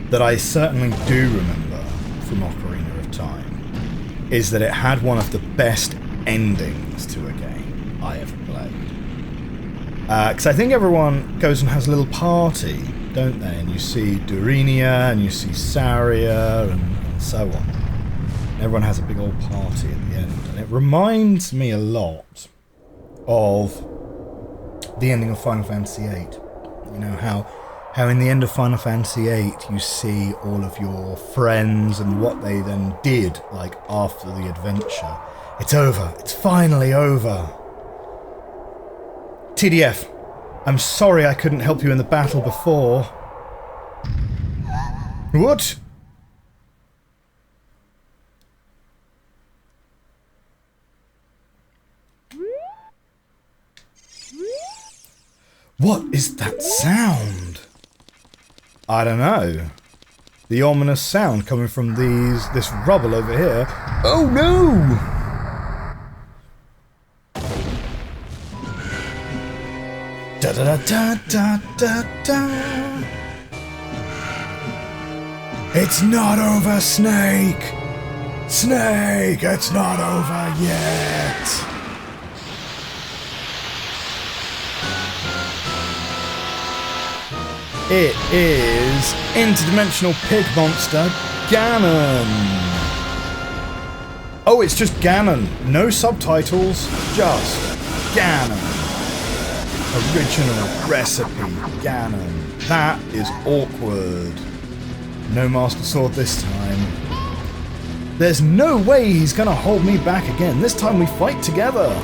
that I certainly do remember from Ocarina of Time is that it had one of the best endings to a game I ever played. Because I think everyone goes and has a little party, don't they? And you see Durinia, and you see Saria, and so on. Everyone has a big old party at the end. And it reminds me a lot of the ending of Final Fantasy VIII. You know, how in the end of Final Fantasy VIII you see all of your friends and what they then did, like, after the adventure. It's over. It's finally over. TDF, I'm sorry I couldn't help you in the battle before. What? What is that sound? I don't know. The ominous sound coming from this rubble over here. Oh no! Da da da da da da. It's not over, Snake! Snake, it's not over yet! It is interdimensional pig monster Ganon. Oh, it's just Ganon. No subtitles, just Ganon. Original recipe Ganon. That is awkward. No Master Sword this time. There's no way he's gonna hold me back again. This time we fight together.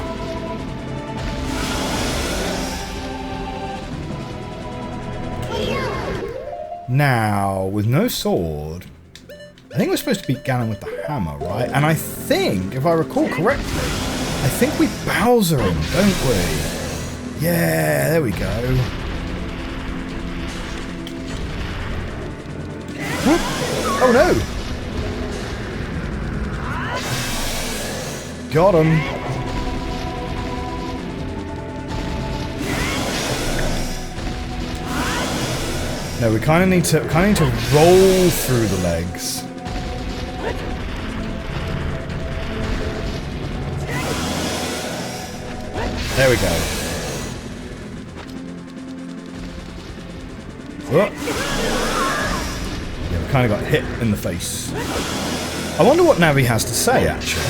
Now, with no sword, I think we're supposed to beat Ganon with the hammer, right? And I think, if I recall correctly, I think we Bowser him, don't we? Yeah, there we go. Whoop. Oh no! Got him. No, we kind of need to roll through the legs. There we go. Oh. Yeah, we kind of got hit in the face. I wonder what Navi has to say, actually.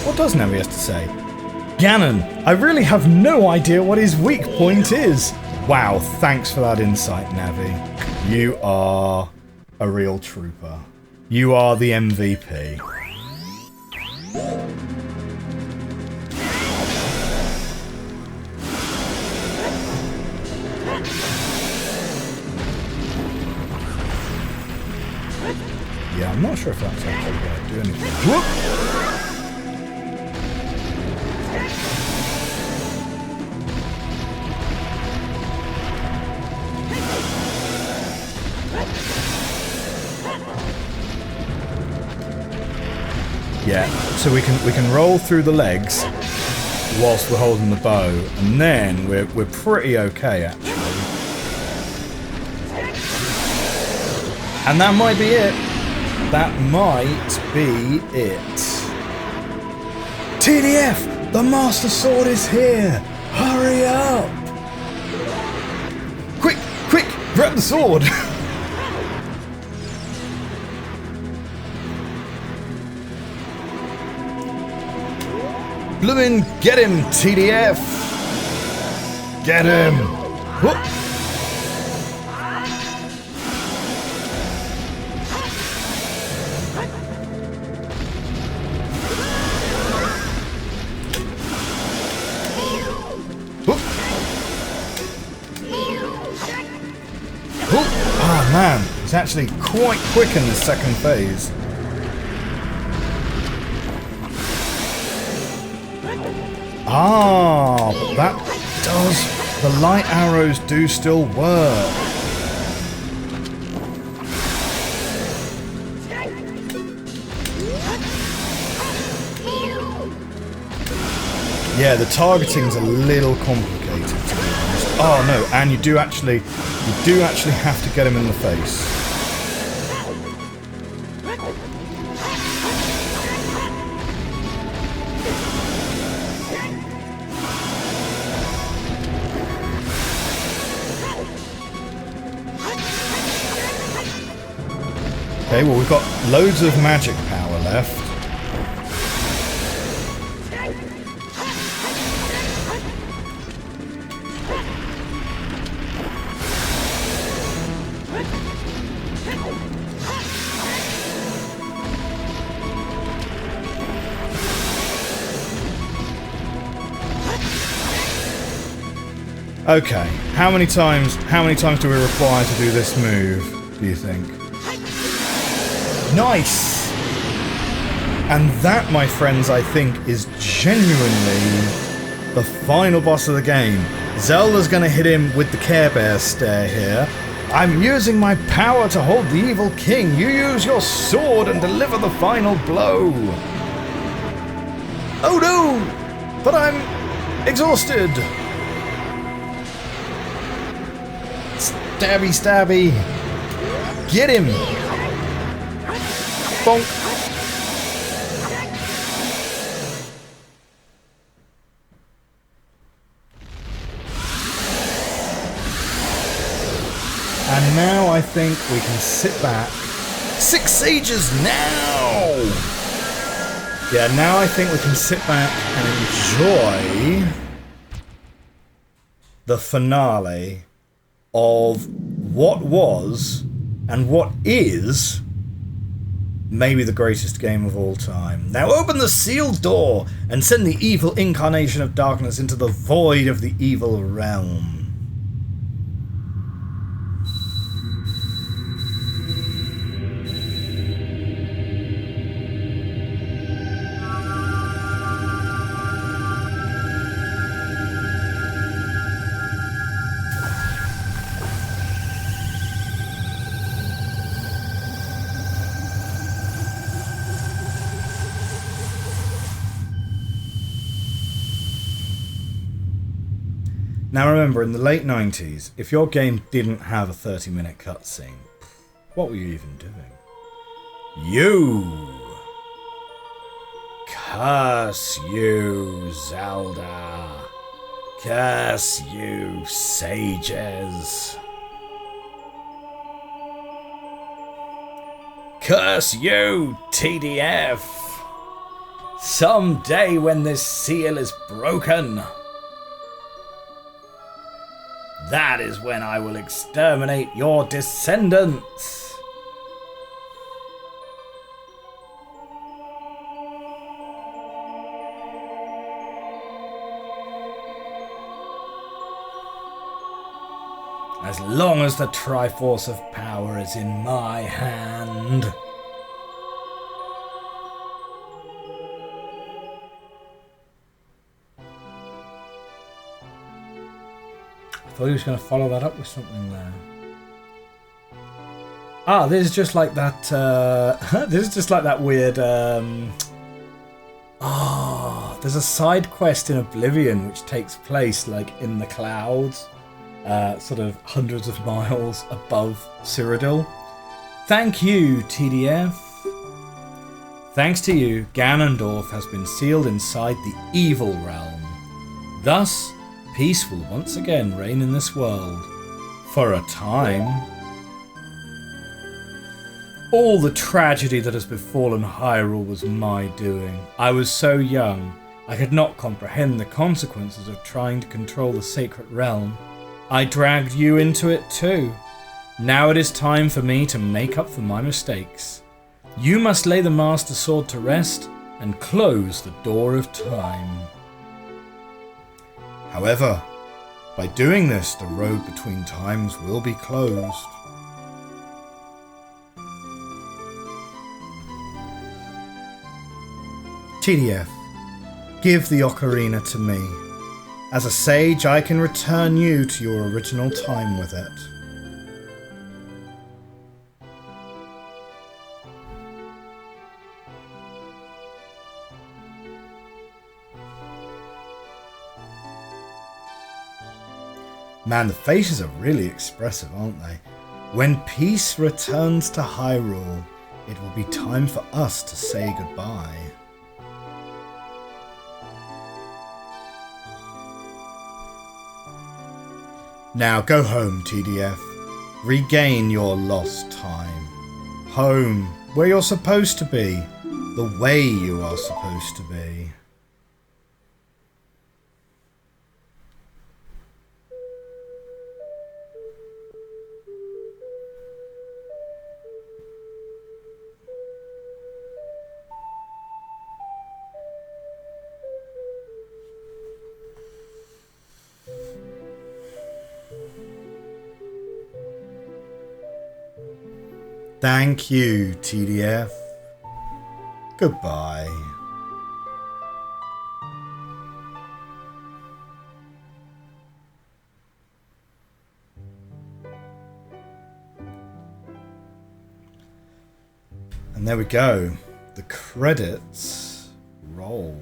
What does Navi have to say? Ganon, I really have no idea what his weak point is. Wow, thanks for that insight, Navi. You are a real trooper. You are the MVP. Yeah, I'm not sure if that's actually going to do anything. Whoop! Yeah, so we can roll through the legs whilst we're holding the bow, and then we're pretty okay actually. And that might be it. That might be it. TDF! The Master Sword is here! Hurry up! Quick! Quick! Grab the sword! Bloomin' get him, TDF! Get him! Whoop. Oh man, it's actually quite quick in the second phase. Ah, but that does... The light arrows do still work. Yeah, the targeting's a little complicated, to be honest. Oh no, and you do actually have to get him in the face. Okay, well we've got loads of magic power left. Okay, how many times do we require to do this move, do you think? Nice! And that, my friends, I think is genuinely the final boss of the game. Zelda's gonna hit him with the Care Bear stare here. I'm using my power to hold the evil king. You use your sword and deliver the final blow. Oh no! But I'm exhausted! Stabby, stabby. Get him! Bonk. And now I think we can sit back. 6 sages now! Yeah, now I think we can sit back and enjoy the finale of what was and what is maybe the greatest game of all time. Now open the sealed door and send the evil incarnation of darkness into the void of the evil realm. Now remember, in the late 90s, if your game didn't have a 30-minute cutscene, what were you even doing? You! Curse you, Zelda! Curse you, sages! Curse you, TDF! Someday when this seal is broken, that is when I will exterminate your descendants. As long as the Triforce of Power is in my hand. I thought he was going to follow that up with something there. Ah, this is just like that. This is just like that weird. There's a side quest in Oblivion which takes place like in the clouds, sort of hundreds of miles above Cyrodiil. Thank you, TDF. Thanks to you, Ganondorf has been sealed inside the evil realm. Thus, peace will once again reign in this world. For a time. All the tragedy that has befallen Hyrule was my doing. I was so young, I could not comprehend the consequences of trying to control the sacred realm. I dragged you into it too. Now it is time for me to make up for my mistakes. You must lay the Master Sword to rest and close the door of time. However, by doing this, the road between times will be closed. TDF, give the Ocarina to me. As a sage, I can return you to your original time with it. Man, the faces are really expressive, aren't they? When peace returns to Hyrule, it will be time for us to say goodbye. Now go home, TDF. Regain your lost time. Home, where you're supposed to be. The way you are supposed to be. Thank you, TDF. Goodbye. And there we go. The credits roll.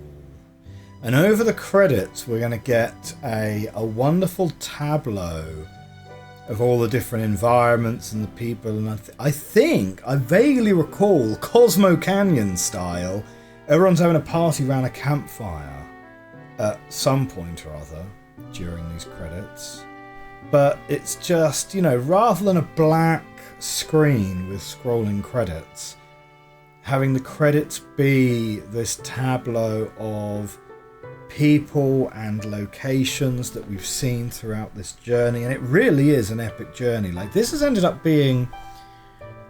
And over the credits, we're going to get a wonderful tableau of all the different environments and the people, and I think, I vaguely recall, Cosmo Canyon style, everyone's having a party around a campfire at some point or other during these credits. But it's just, you know, rather than a black screen with scrolling credits, having the credits be this tableau of people and locations that we've seen throughout this journey, and it really is an epic journey. Like, this has ended up being,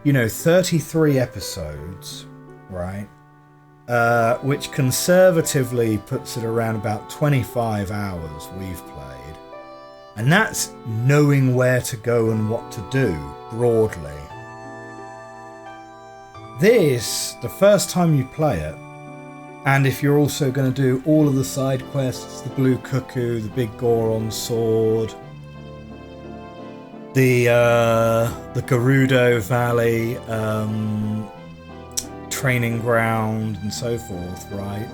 you know, 33 episodes, right? Which conservatively puts it around about 25 hours we've played. And that's knowing where to go and what to do, broadly. This, the first time you play it, and if you're also going to do all of the side quests, the Blue Cuckoo, the Big Goron Sword, the Gerudo Valley training ground and so forth, right?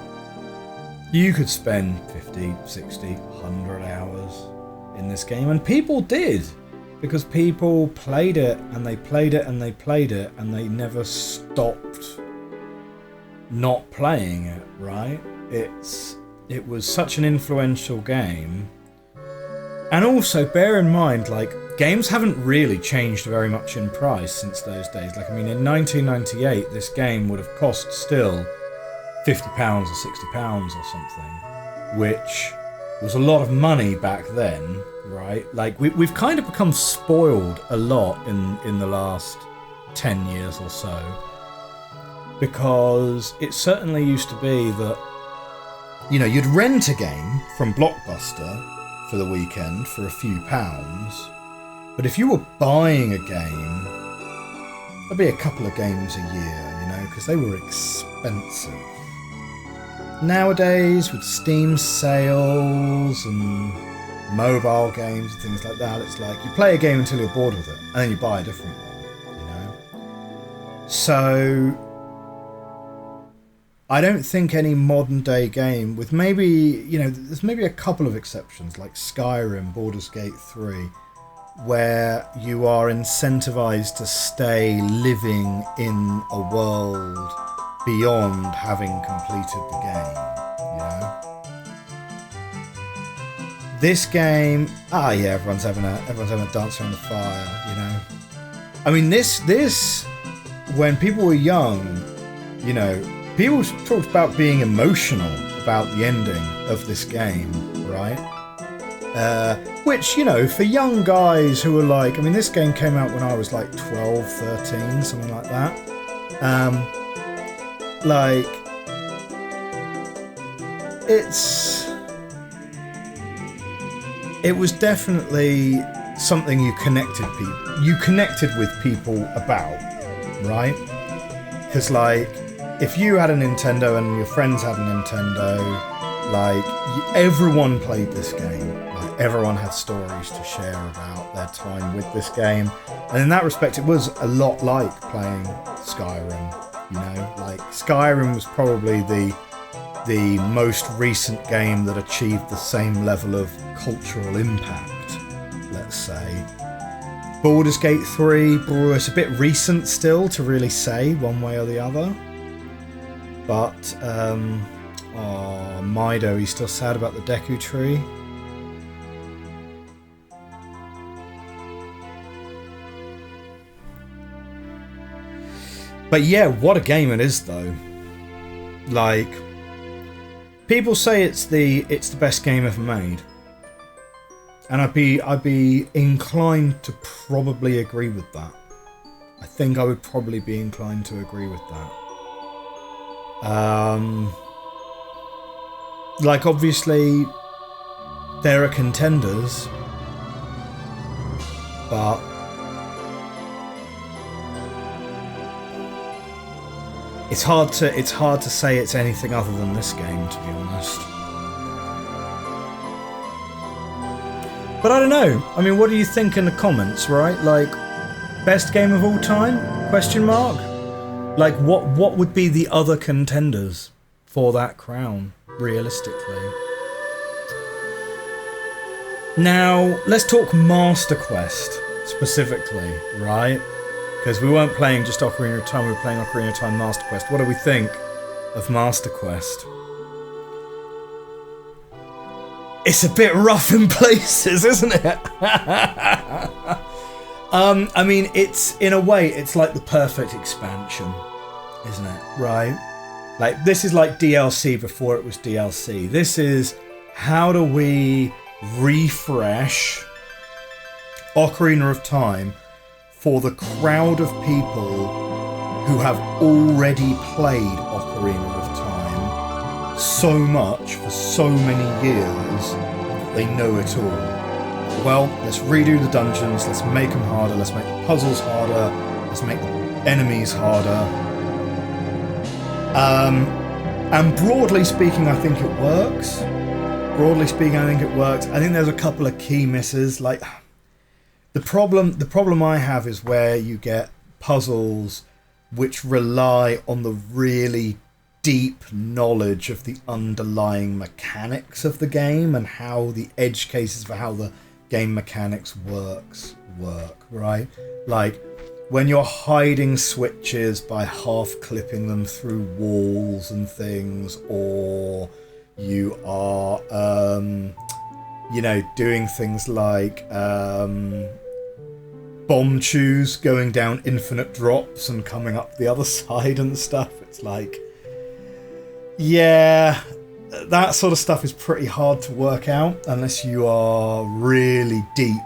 You could spend 50, 60, 100 hours in this game, and people did, because people played it and they played it and they played it and they never stopped not playing it, right? It was such an influential game. And also bear in mind, like, games haven't really changed very much in price since those days. Like, I mean, in 1998 this game would have cost still £50 or £60 or something, which was a lot of money back then, right? Like, we've kind of become spoiled a lot in the last 10 years or so. Because it certainly used to be that, you know, you'd rent a game from Blockbuster for the weekend for a few pounds, but if you were buying a game, there'd be a couple of games a year, you know, because they were expensive. Nowadays, with Steam sales and mobile games and things like that, it's like you play a game until you're bored with it, and then you buy a different one, you know? So I don't think any modern day game, with maybe, you know, there's maybe a couple of exceptions like Skyrim, Baldur's Gate 3, where you are incentivized to stay living in a world beyond having completed the game, you know? This game, everyone's having a dance around the fire, you know? I mean, this, when people were young, you know, people talked about being emotional about the ending of this game, right? Which, you know, for young guys who are like, I mean, this game came out when I was like 12, 13, something like that. Like, it was definitely something you connected with people about, right? Because, like, if you had a Nintendo and your friends had a Nintendo, like, everyone played this game. Like, everyone had stories to share about their time with this game. And in that respect, it was a lot like playing Skyrim, you know? Like, Skyrim was probably the most recent game that achieved the same level of cultural impact, let's say. Baldur's Gate 3, it's a bit recent still to really say one way or the other. But, Mido, he's still sad about the Deku Tree. But yeah, what a game it is, though. Like, people say it's the best game ever made, and I'd be inclined to probably agree with that. I think I would probably be inclined to agree with that. Like, obviously, there are contenders, but it's hard to say it's anything other than this game, to be honest. But I don't know. I mean, what do you think in the comments, right? Like, best game of all time? Question mark? Like, what would be the other contenders for that crown, realistically? Now, let's talk Master Quest specifically, right? Because we weren't playing just Ocarina of Time, we were playing Ocarina of Time Master Quest. What do we think of Master Quest? It's a bit rough in places, isn't it? I mean, it's, in a way, it's like the perfect expansion, isn't it? Right? Like, this is like DLC before it was DLC. This is, how do we refresh Ocarina of Time for the crowd of people who have already played Ocarina of Time so much for so many years that they know it all. Well, let's redo the dungeons, let's make them harder, let's make the puzzles harder, let's make the enemies harder. And broadly speaking, I think it works. I think there's a couple of key misses. Like, the problem I have is where you get puzzles which rely on the really deep knowledge of the underlying mechanics of the game and how the edge cases for how the game mechanics work, right? Like, when you're hiding switches by half clipping them through walls and things, or you are, you know, doing things like bomb chews, going down infinite drops and coming up the other side and stuff. It's like, yeah, that sort of stuff is pretty hard to work out unless you are really deep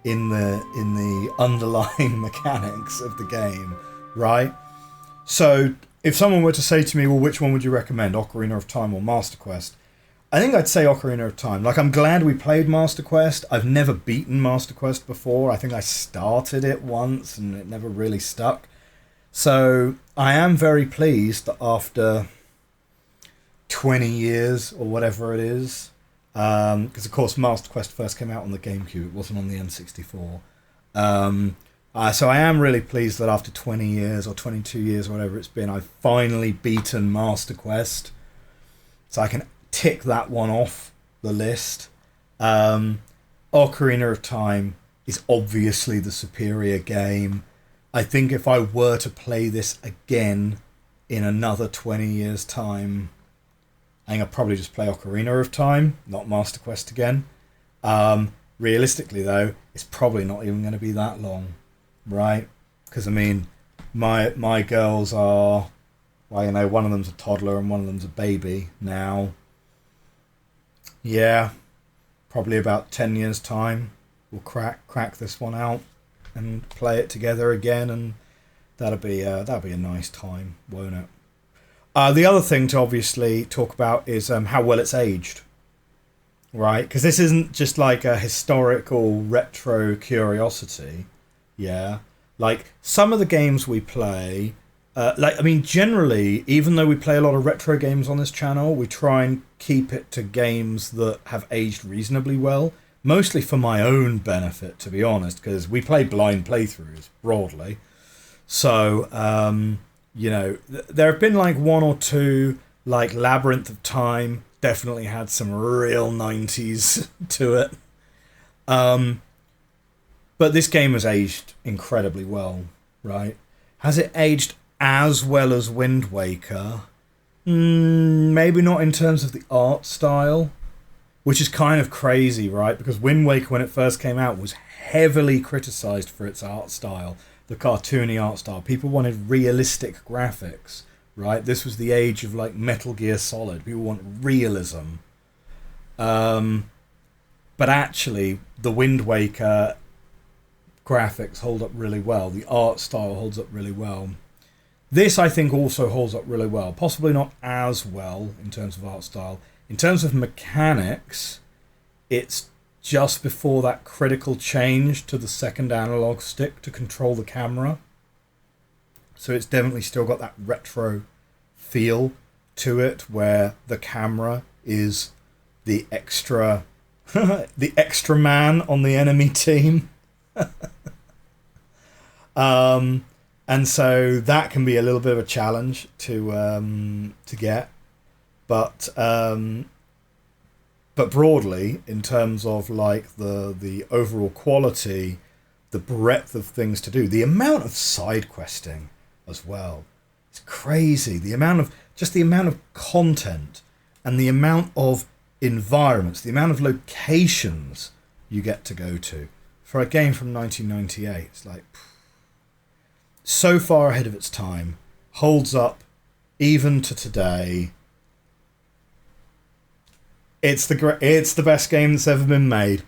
in the underlying mechanics of the game, right? So if someone were to say to me, well, which one would you recommend, Ocarina of Time or Master Quest? I think I'd say Ocarina of Time. Like, I'm glad we played Master Quest. I've never beaten Master Quest before. I think I started it once and it never really stuck. So I am very pleased that after 20 years or whatever it is, because of course Master Quest first came out on the Gamecube, it wasn't on the N64. So I am really pleased that after 20 years or 22 years or whatever it's been, I've finally beaten Master Quest. So I can tick that one off the list. Ocarina of Time is obviously the superior game. I think if I were to play this again in another 20 years' time, I think I'd probably just play Ocarina of Time, not Master Quest again. Realistically, though, it's probably not even going to be that long, right? Because, I mean, my girls are, well, you know, one of them's a toddler and one of them's a baby now. Yeah, probably about 10 years time, we'll crack this one out and play it together again, and that'll be a nice time, won't it? The other thing to obviously talk about is how well it's aged, right? Because this isn't just like a historical retro curiosity. Yeah, like some of the games we play, generally, even though we play a lot of retro games on this channel, we try and keep it to games that have aged reasonably well, mostly for my own benefit, to be honest, because we play blind playthroughs broadly. So, there have been like one or two, like Labyrinth of Time, definitely had some real 90s to it. But this game has aged incredibly well, right? Has it aged as well as Wind Waker? Maybe not in terms of the art style, which is kind of crazy, right? Because Wind Waker, when it first came out, was heavily criticised for its art style, the cartoony art style. People wanted realistic graphics, right? This was the age of like Metal Gear Solid. People want realism. But actually, the Wind Waker graphics hold up really well. The art style holds up really well. This, I think, also holds up really well. Possibly not as well in terms of art style. In terms of mechanics, it's just before that critical change to the second analog stick to control the camera. So it's definitely still got that retro feel to it, where the camera is the extra the extra man on the enemy team. And so that can be a little bit of a challenge to get, but broadly, in terms of like the overall quality, the breadth of things to do, the amount of side questing as well, it's crazy. The amount of content and the amount of environments, the amount of locations you get to go to for a game from 1998. It's like so far ahead of its time, holds up even to today. It's the best game that's ever been made.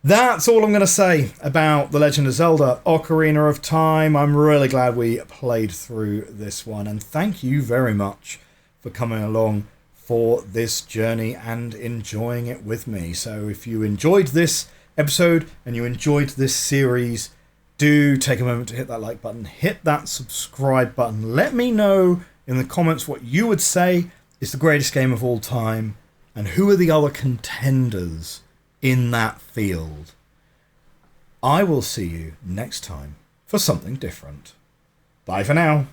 That's all I'm going to say about The Legend of Zelda Ocarina of Time. I'm really glad we played through this one, and thank you very much for coming along for this journey and enjoying it with me. So if you enjoyed this episode and you enjoyed this series, do take a moment to hit that like button, hit that subscribe button. Let me know in the comments what you would say is the greatest game of all time, and who are the other contenders in that field. I will see you next time for something different. Bye for now.